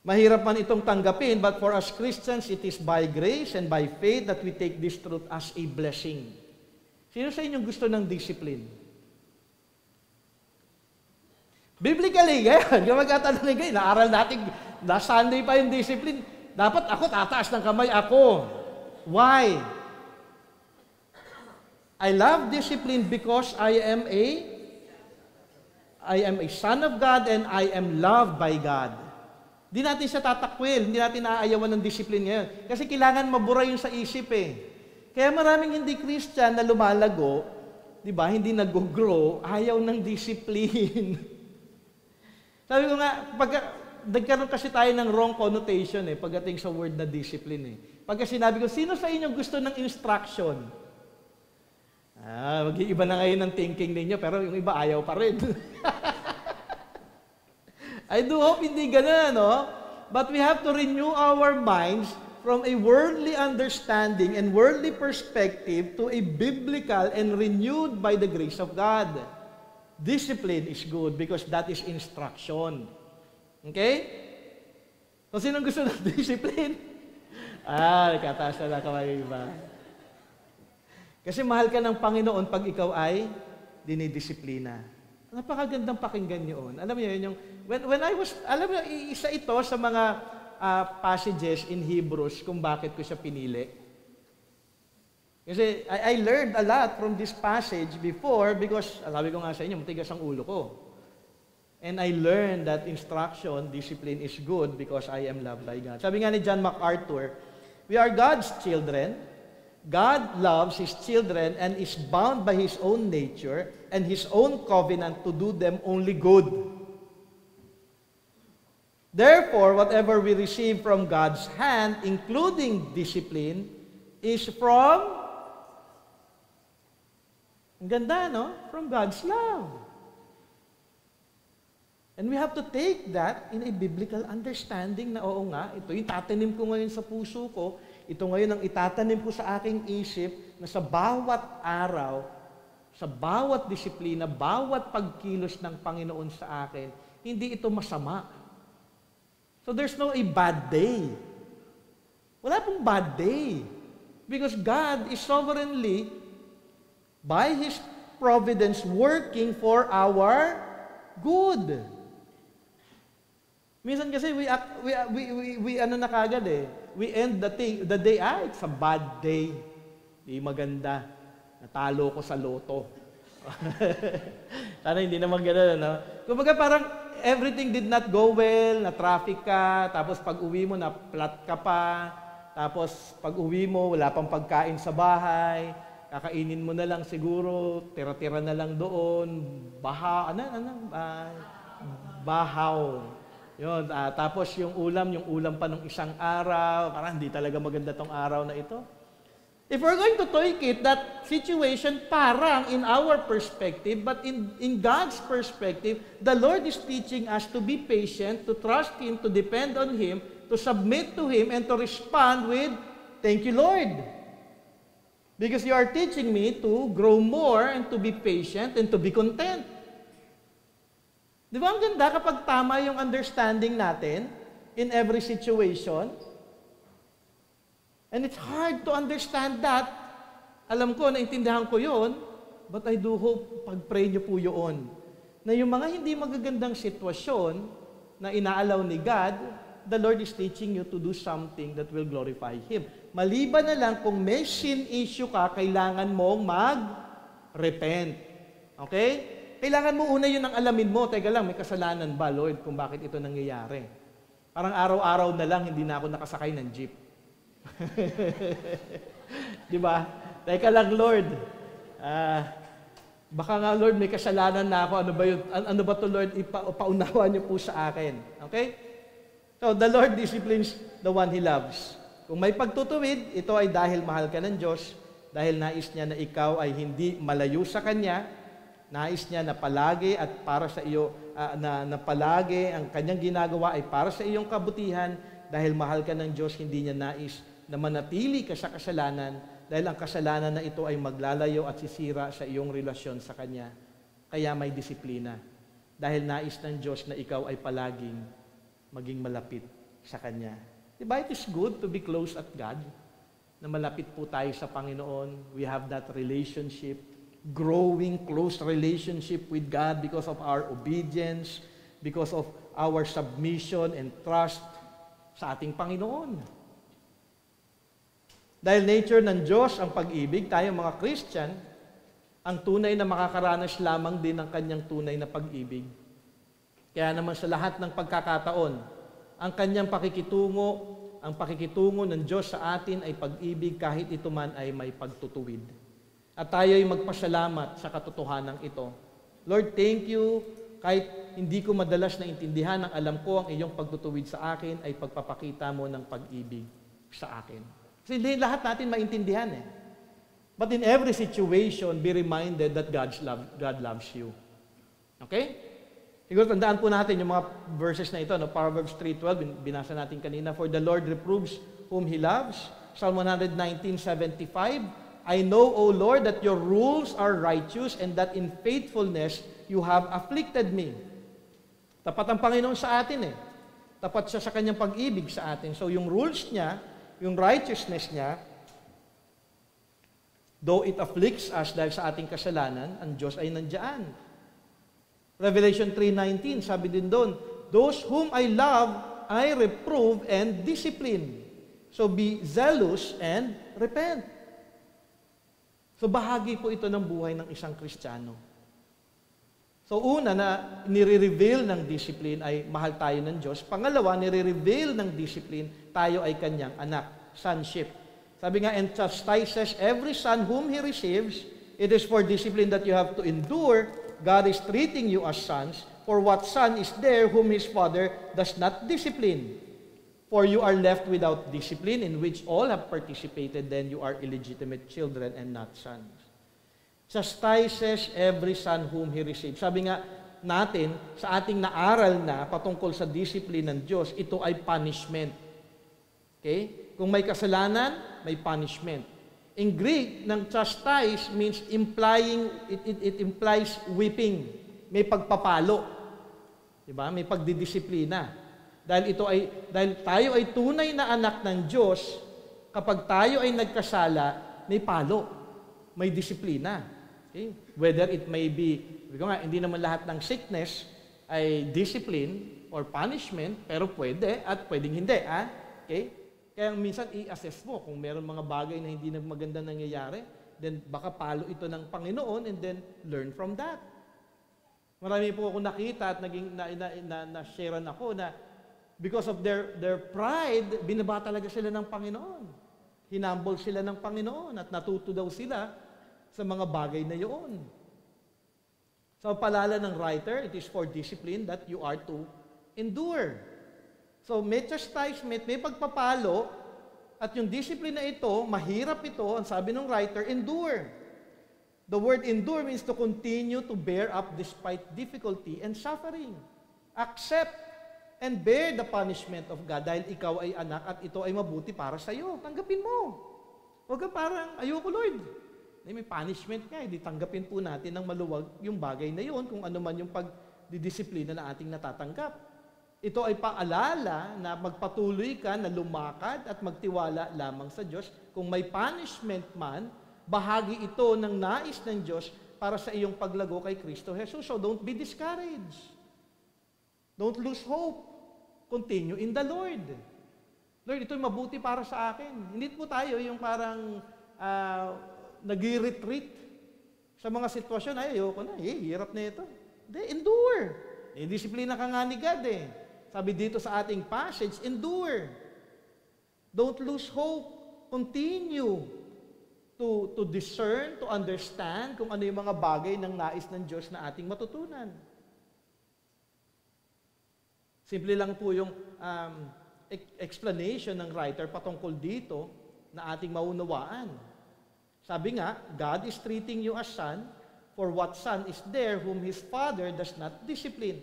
Speaker 1: Mahirap man itong tanggapin, but for us Christians, it is by grace and by faith that we take this truth as a blessing. Sino sa inyong gusto ng discipline? Biblically, ngayon, magkatanong ngayon, naaral natin, last Sunday pa yung discipline. Dapat ako tataas ng kamay ako. Why? I love discipline because I am a son of God and I am loved by God. Hindi natin siya tatakwil, hindi natin naaayawan ng discipline ngayon. Kasi kailangan mabura yung sa isip Kaya maraming hindi Christian na lumalago, di ba, hindi nag-grow, ayaw ng discipline. Sabi ko nga, nagkaroon kasi tayo ng wrong connotation pagdating sa word na discipline Pagka sinabi ko, sino sa inyo gusto ng instruction? Mag-iiba na ngayon ng thinking ninyo, pero yung iba ayaw pa rin. I do hope hindi ganun, But we have to renew our minds from a worldly understanding and worldly perspective to a biblical and renewed by the grace of God. Discipline is good because that is instruction. Okay? So, sinong gusto ng discipline? Nagkataas na lang kamay iba. Kasi mahal ka ng Panginoon pag ikaw ay dinidisiplina. Napakagandang pakinggan yun. Alam niyo yun, when I was, alam niyo, isa ito sa mga passages in Hebrews kung bakit ko siya pinili. Kasi I learned a lot from this passage before because, sabi ko nga sa inyo, matigas ang ulo ko. And I learned that instruction, discipline is good because I am loved by God. Sabi nga ni John MacArthur, we are God's children. God loves His children and is bound by His own nature and His own covenant to do them only good. Therefore, whatever we receive from God's hand, including discipline, is from, ang ganda, no? From God's love. And we have to take that in a biblical understanding na oo nga, ito yung tatanim ko ngayon sa puso ko, ito ngayon ang itatanim ko sa aking isip na sa bawat araw, sa bawat disiplina, bawat pagkilos ng Panginoon sa akin, hindi ito masama. So there's no a bad day. Wala pong bad day. Because God is sovereignly, by His providence, working for our good. Minsan kasi we ano na kagad eh. We end the day, it's a bad day. Di maganda. Natalo ko sa loto. Sana hindi naman gano'n, no? Kumbaga parang everything did not go well, na-traffic ka, tapos pag uwi mo, na-flat ka pa, tapos pag uwi mo, wala pang pagkain sa bahay, kakainin mo na lang siguro, tira-tira na lang doon, bahaw. Yun, tapos yung ulam pa ng isang araw, parang hindi talaga maganda tong araw na ito. If we're going to take it, that situation parang in our perspective, but in God's perspective, the Lord is teaching us to be patient, to trust Him, to depend on Him, to submit to Him, and to respond with, thank you, Lord. Because you are teaching me to grow more and to be patient and to be content. Di ba ang ganda kapag tama yung understanding natin in every situation? And it's hard to understand that. Alam ko, naintindihan ko yun, but I do hope pag-pray nyo po yun. Na yung mga hindi magagandang sitwasyon na inaalaw ni God, the Lord is teaching you to do something that will glorify Him. Maliban na lang kung may sin issue ka, kailangan mong mag-repent. Okay? Kailangan mo una yun ang alamin mo. Teka lang, may kasalanan ba, Lord, kung bakit ito nangyayari? Parang araw-araw na lang, hindi na ako nakasakay ng jeep. Di ba? Teka lang, Lord. Baka nga, Lord, may kasalanan na ako. Ano ba yun? Ano ba to, Lord? Paunawa niyo po sa akin. Okay? So, the Lord disciplines the one He loves. Kung may pagtutuwid, ito ay dahil mahal ka ng Diyos, dahil nais niya na ikaw ay hindi malayo sa Kanya, nais niya na palagi at para sa iyo, na palagi ang Kanyang ginagawa ay para sa iyong kabutihan, dahil mahal ka ng Diyos, hindi niya nais na manatili ka sa kasalanan, dahil ang kasalanan na ito ay maglalayo at sisira sa iyong relasyon sa Kanya. Kaya may disiplina. Dahil nais ng Diyos na ikaw ay palaging maging malapit sa Kanya. Diba it is good to be close at God? Na malapit po tayo sa Panginoon. We have that relationship, growing close relationship with God because of our obedience, because of our submission and trust sa ating Panginoon. Dahil nature ng Diyos ang pag-ibig, tayo mga Christian, ang tunay na makakaranas lamang din ng Kanyang tunay na pag-ibig. Kaya naman sa lahat ng pagkakataon, ang Kanyang ang pakikitungo ng Diyos sa atin ay pag-ibig kahit ito man ay may pagtutuwid. At tayo ay magpasalamat sa katotohanan ito. Lord, thank you. Kahit hindi ko madalas na intindihan, ang alam ko ang iyong pagtutuwid sa akin ay pagpapakita mo ng pag-ibig sa akin. Kasi hindi lahat natin maintindihan eh. But in every situation, be reminded that God loves you. Okay? Siguro tandaan po natin yung mga verses na ito, no? Proverbs 3:12, binasa natin kanina, for the Lord reproves whom He loves. Psalm 119:75, I know, O Lord, that your rules are righteous and that in faithfulness you have afflicted me. Tapat ang Panginoon sa atin eh. Tapat siya sa kanyang pag-ibig sa atin. So yung rules niya, yung righteousness niya, though it afflicts us dahil sa ating kasalanan, ang Diyos ay nandiyan. Revelation 3:19, sabi din doon, those whom I love, I reprove and discipline. So be zealous and repent. So bahagi po ito ng buhay ng isang Kristiyano. So una na nire-reveal ng discipline ay mahal tayo ng Diyos. Pangalawa, nire-reveal ng discipline, tayo ay kanyang anak, sonship. Sabi nga, and chastises every son whom he receives. It is for discipline that you have to endure. God is treating you as sons. For what son is there whom his father does not discipline? For you are left without discipline, in which all have participated, then you are illegitimate children and not sons. Chastises every son whom he receives. Sabi nga natin, sa ating naaral na patungkol sa discipline ng Diyos, ito ay punishment. Okay? Kung may kasalanan, may punishment. In Greek, ng chastise means it implies whipping. May pagpapalo. Diba? May pagdidisiplina. Dahil tayo ay tunay na anak ng Diyos, kapag tayo ay nagkasala, may palo, may disiplina. Okay? Whether it may be, hindi naman lahat ng sickness ay discipline or punishment, pero pwede at pwedeng hindi. Okay? Kaya minsan i-assess mo kung meron mga bagay na hindi na maganda nangyayari, then baka palo ito ng Panginoon and then learn from that. Marami po ako nakita at na-sharean ako na because of their pride, binaba talaga sila ng Panginoon. Hinumble sila ng Panginoon at natuto daw sila sa mga bagay na yun. Sa palala ng writer, it is for discipline that you are to endure. So may chastisement, may pagpapalo, at yung discipline na ito, mahirap ito, ang sabi ng writer, endure. The word endure means to continue to bear up despite difficulty and suffering. Accept and bear the punishment of God dahil ikaw ay anak at ito ay mabuti para sa iyo. Tanggapin mo. Huwag ka parang, ayoko Lord. May punishment nga, di tanggapin po natin ng maluwag yung bagay na yun kung ano man yung pagdidisiplina na ating natatanggap. Ito ay paalala na magpatuloy ka na lumakad at magtiwala lamang sa Diyos. Kung may punishment man, bahagi ito ng nais ng Diyos para sa iyong paglago kay Kristo Jesus. So don't be discouraged. Don't lose hope. Continue in the Lord. Lord, ito'y mabuti para sa akin. Hindi po tayo yung parang nag-retreat sa mga sitwasyon. Ay, ayoko na. Hirap na ito. Hindi, endure. Disiplina ka nga ni God eh. Sabi dito sa ating passage, endure. Don't lose hope. Continue to discern, to understand kung ano yung mga bagay ng nais ng Diyos na ating matutunan. Simple lang po yung explanation ng writer patungkol dito na ating maunawaan. Sabi nga, God is treating you as son, for what son is there whom his father does not discipline?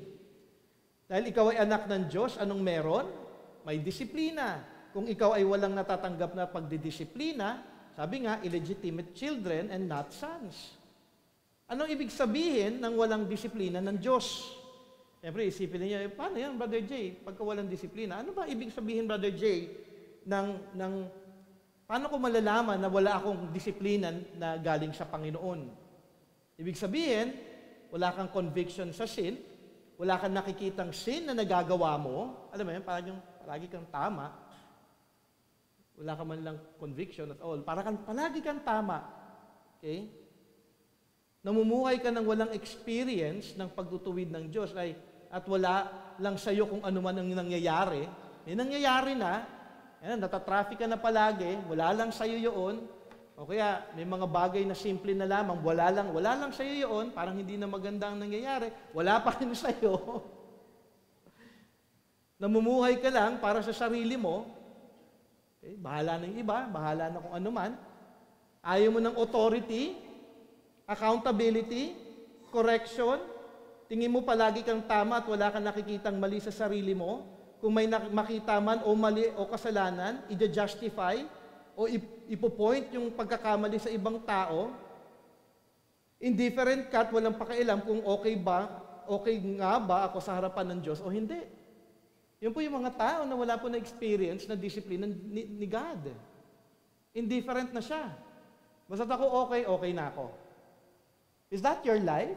Speaker 1: Dahil ikaw ay anak ng Diyos, anong meron? May disiplina. Kung ikaw ay walang natatanggap na pagdidisiplina, sabi nga, illegitimate children and not sons. Anong ibig sabihin ng walang disiplina ng Diyos? Siyempre, isipin niya, paano yan, Brother Jay? Pagka walang disiplina, ano ba ibig sabihin, Brother Jay, paano ko malalaman na wala akong disiplina na galing sa Panginoon? Ibig sabihin, wala kang conviction sa sin, wala kang nakikitang sin na nagagawa mo, alam mo yan, parang yung palagi kang tama, wala ka man lang conviction at all. Palagi kang tama. Okay? Namumuhay ka ng walang experience ng pagtutuwid ng Diyos at wala lang sa'yo kung ano man ang nangyayari. May nangyayari na, natatraffic ka na palagi, wala lang sa'yo yun. O kaya may mga bagay na simple na lamang, wala lang sa'yo yun, parang hindi na maganda ang nangyayari, wala pa rin sa'yo. Namumuhay ka lang para sa sarili mo. Okay, bahala na yung iba, bahala na kung ano man. Ayaw mo ng authority, accountability, correction. Tingin mo palagi kang tama at wala kang nakikitang mali sa sarili mo. Kung may makita man o mali o kasalanan, i-justify o ipopoint yung pagkakamali sa ibang tao. Indifferent ka at walang pakialam kung okay nga ba ako sa harapan ng Diyos o hindi. Yun po yung mga tao na wala po na experience na discipline ni God. Indifferent na siya. Basta ako okay na ako. Is that your life?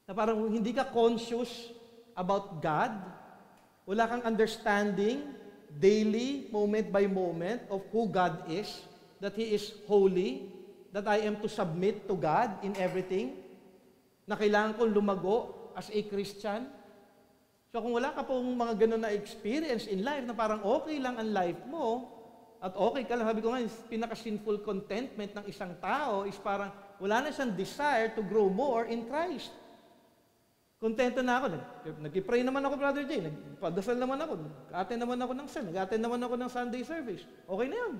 Speaker 1: Na parang hindi ka conscious about God? Wala kang understanding daily, moment by moment of who God is, that He is holy, that I am to submit to God in everything, na kailangan kong lumago as a Christian. So kung wala ka pong mga ganun na experience in life, na parang okay lang ang life mo, at okay ka lang, sabi ko nga, yung pinaka-sinful contentment ng isang tao is parang wala na siyang desire to grow more in Christ. Kontento na ako. Nag-pray naman ako, Brother Jay. Nagpadasal naman ako. Nag-attend naman ako ng cell. Nag-attend naman ako ng Sunday service. Okay na yun.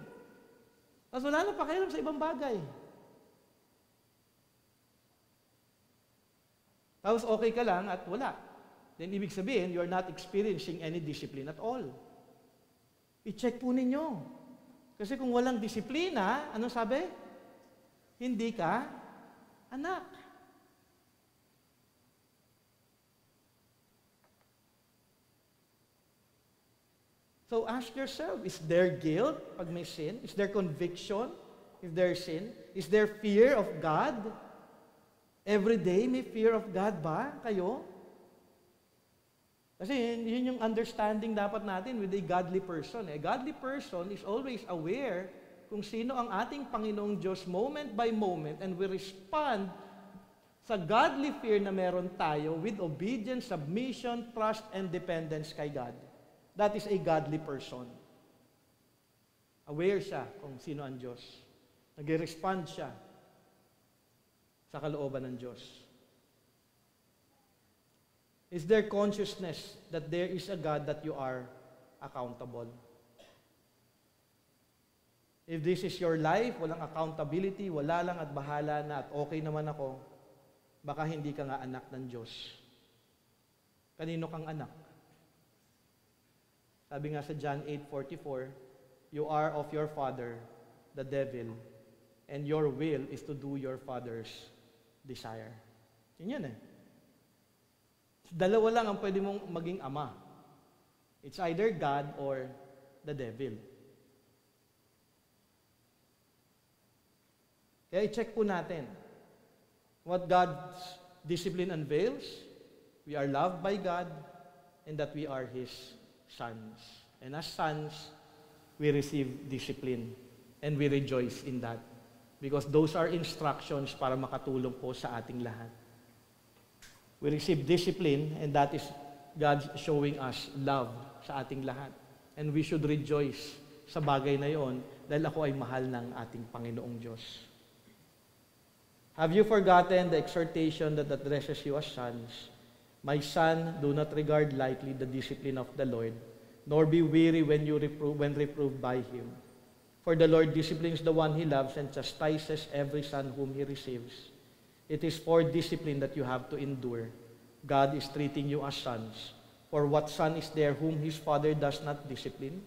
Speaker 1: Tapos wala na pakialam sa ibang bagay. Tapos okay ka lang at wala. Then ibig sabihin, you are not experiencing any discipline at all. I-check po ninyo. Kasi kung walang disiplina, ano sabi? Hindi ka anak. So ask yourself, is there guilt pag may sin? Is there conviction if there's sin? Is there fear of God? Every day may fear of God ba kayo? Kasi yun yung understanding dapat natin with a godly person. A godly person is always aware kung sino ang ating Panginoong Diyos moment by moment, and we respond sa godly fear na meron tayo with obedience, submission, trust, and dependence kay God. That is a godly person. Aware siya kung sino ang Diyos. Nag-respond siya sa kalooban ng Diyos. Is there consciousness that there is a God that you are accountable? If this is your life, walang accountability, wala lang at bahala na at okay naman ako, baka hindi ka nga anak ng Diyos. Kanino kang anak? Sabi nga sa John 8:44, you are of your father, the devil, and your will is to do your father's desire. Yun eh. Dalawa lang ang pwede mong maging ama. It's either God or the devil. Kaya i-check po natin what God's discipline unveils. We are loved by God and that we are His sons. And as sons, we receive discipline and we rejoice in that. Because those are instructions para makatulong po sa ating lahat. We receive discipline and that is God showing us love sa ating lahat. And we should rejoice sa bagay na yon dahil ako ay mahal ng ating Panginoong Diyos. Have you forgotten the exhortation that addresses you as sons? My son, do not regard lightly the discipline of the Lord, nor be weary when reproved by Him. For the Lord disciplines the one He loves and chastises every son whom He receives. It is for discipline that you have to endure. God is treating you as sons. For what son is there whom his father does not discipline?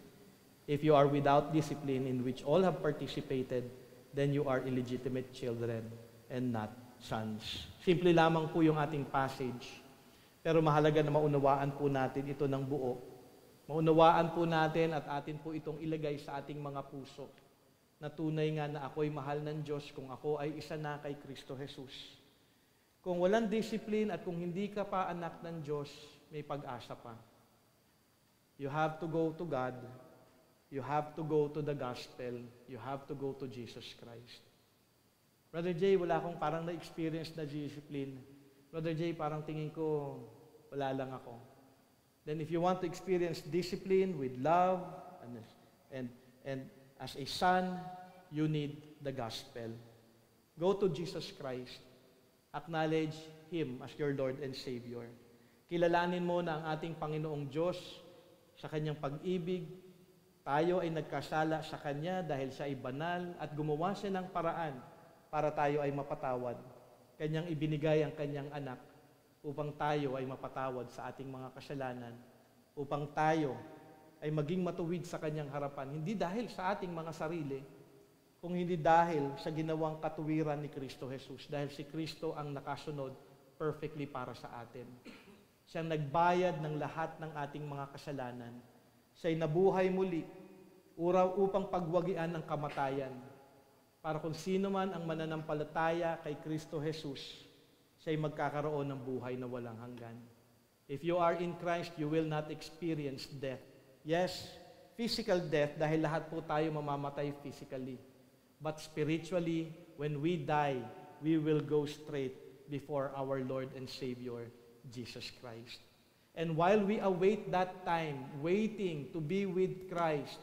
Speaker 1: If you are without discipline in which all have participated, then you are illegitimate children and not sons. Simple lamang po yung ating passage. Pero mahalaga na maunawaan po natin ito ng buo. Maunawaan po natin at atin po itong ilagay sa ating mga puso. Na tunay nga na ako'y mahal ng Diyos kung ako ay isa na kay Kristo Jesus. Kung walang discipline at kung hindi ka pa anak ng Diyos, may pag-asa pa. You have to go to God. You have to go to the gospel. You have to go to Jesus Christ. Brother Jay, wala akong parang na-experience na discipline. Brother Jay, parang tingin ko, wala lang ako. Then if you want to experience discipline with love and as a son, you need the gospel. Go to Jesus Christ. Acknowledge Him as your Lord and Savior. Kilalanin mo na ang ating Panginoong Diyos sa Kanyang pag-ibig. Tayo ay nagkasala sa Kanya dahil siya ay banal at gumawa siya ng paraan para tayo ay mapatawad. Kanyang ibinigay ang Kanyang anak upang tayo ay mapatawad sa ating mga kasalanan, upang tayo ay maging matuwid sa Kanyang harapan, hindi dahil sa ating mga sarili, kung hindi dahil sa ginawang katuwiran ni Kristo Jesus, dahil si Kristo ang nakasunod perfectly para sa atin. Siyang nagbayad ng lahat ng ating mga kasalanan. Siya'y nabuhay muli upang pagwagian ng kamatayan, para kung sino man ang mananampalataya kay Kristo Jesus, siya'y magkakaroon ng buhay na walang hanggan. If you are in Christ, you will not experience death. Yes, physical death dahil lahat po tayo mamamatay physically. But spiritually, when we die, we will go straight before our Lord and Savior, Jesus Christ. And while we await that time, waiting to be with Christ,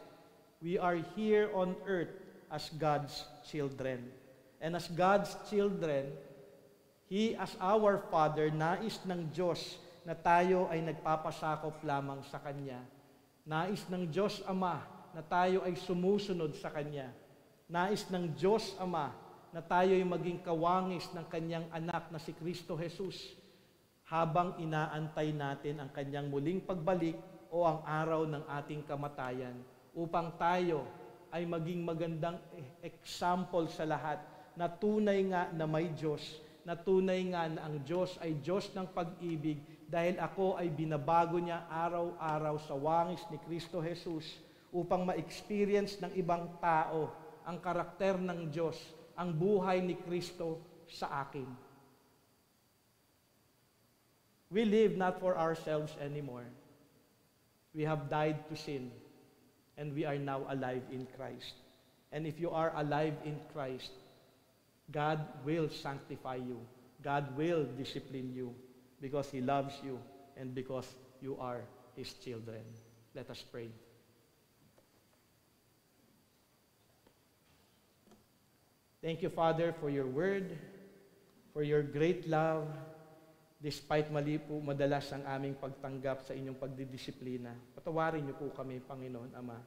Speaker 1: we are here on earth as God's children. And as God's children, He as our Father, nais ng Diyos na tayo ay nagpapasakop lamang sa Kanya. Nais ng Diyos Ama na tayo ay sumusunod sa Kanya. Nais ng Diyos Ama na tayo ay maging kawangis ng Kanyang anak na si Kristo Jesus habang inaantay natin ang Kanyang muling pagbalik o ang araw ng ating kamatayan upang tayo ay maging magandang example sa lahat na tunay nga na may Diyos, na tunay nga na ang Diyos ay Diyos ng pag-ibig dahil ako ay binabago niya araw-araw sa wangis ni Kristo Jesus upang ma-experience ng ibang tao ang karakter ng Diyos, ang buhay ni Kristo sa akin. We live not for ourselves anymore. We have died to sin and we are now alive in Christ. And if you are alive in Christ, God will sanctify you. God will discipline you because He loves you and because you are His children. Let us pray. Thank you, Father, for your word, for your great love, despite mali po madalas ang aming pagtanggap sa inyong pagdidisiplina. Patawarin niyo po kami, Panginoon Ama.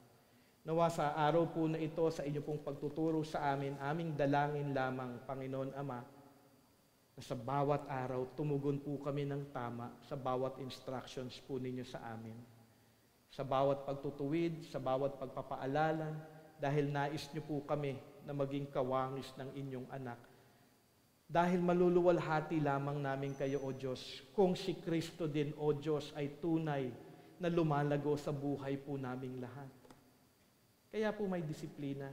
Speaker 1: Nawa sa araw po na ito, sa inyong pong pagtuturo sa amin, aming dalangin lamang, Panginoon Ama, na sa bawat araw, tumugon po kami ng tama sa bawat instructions po ninyo sa amin. Sa bawat pagtutuwid, sa bawat pagpapaalala, dahil nais niyo po kami na maging kawangis ng inyong anak. Dahil maluluwalhati lamang namin kayo, O Diyos, kung si Kristo din, O Diyos, ay tunay na lumalago sa buhay po naming lahat. Kaya po may disiplina.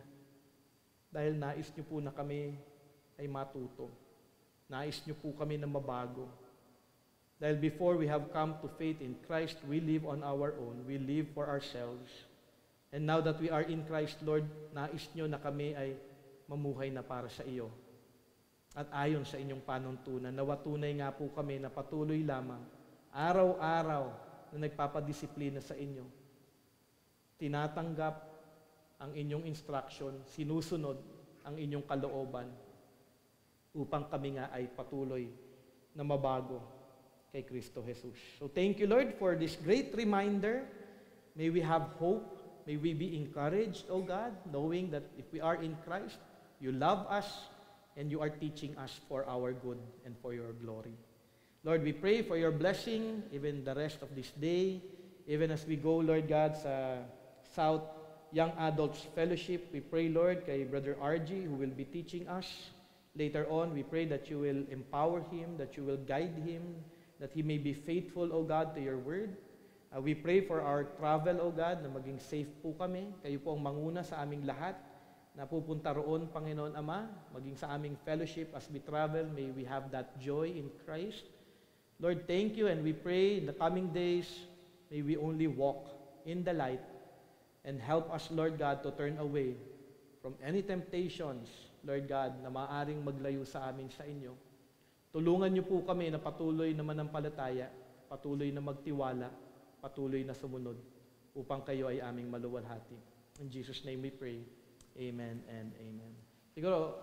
Speaker 1: Dahil nais niyo po na kami ay matuto. Nais niyo po kami na mabago. Dahil before we have come to faith in Christ, we live on our own. We live for ourselves. And now that we are in Christ, Lord, nais niyo na kami ay mamuhay na para sa iyo. At ayon sa inyong panuntunan, nawa tunay nga po kami na patuloy lamang, araw-araw na nagpapadisiplina sa inyo. Tinatanggap ang inyong instruction, sinusunod ang inyong kalooban, upang kami nga ay patuloy na mabago kay Kristo Jesus. So thank you, Lord, for this great reminder. May we have hope. May we be encouraged, O God, knowing that if we are in Christ, you love us and you are teaching us for our good and for your glory. Lord, we pray for your blessing even the rest of this day, even as we go, Lord God, sa South Young Adults Fellowship. We pray, Lord, kay Brother RG who will be teaching us. Later on, we pray that you will empower him, that you will guide him, that he may be faithful, O God, to your word. We pray for our travel, O God, na maging safe po kami. Kayo po ang manguna sa aming lahat na pupunta roon, Panginoon Ama, maging sa aming fellowship as we travel. May we have that joy in Christ. Lord, thank you, and we pray in the coming days, may we only walk in the light and help us, Lord God, to turn away from any temptations, Lord God, na maaring maglayo sa amin sa inyo. Tulungan niyo po kami na patuloy na manampalataya, patuloy na magtiwala, patuloy na sumunod, upang kayo ay aming maluwalhati. In Jesus' name we pray. Amen and amen. Siguro,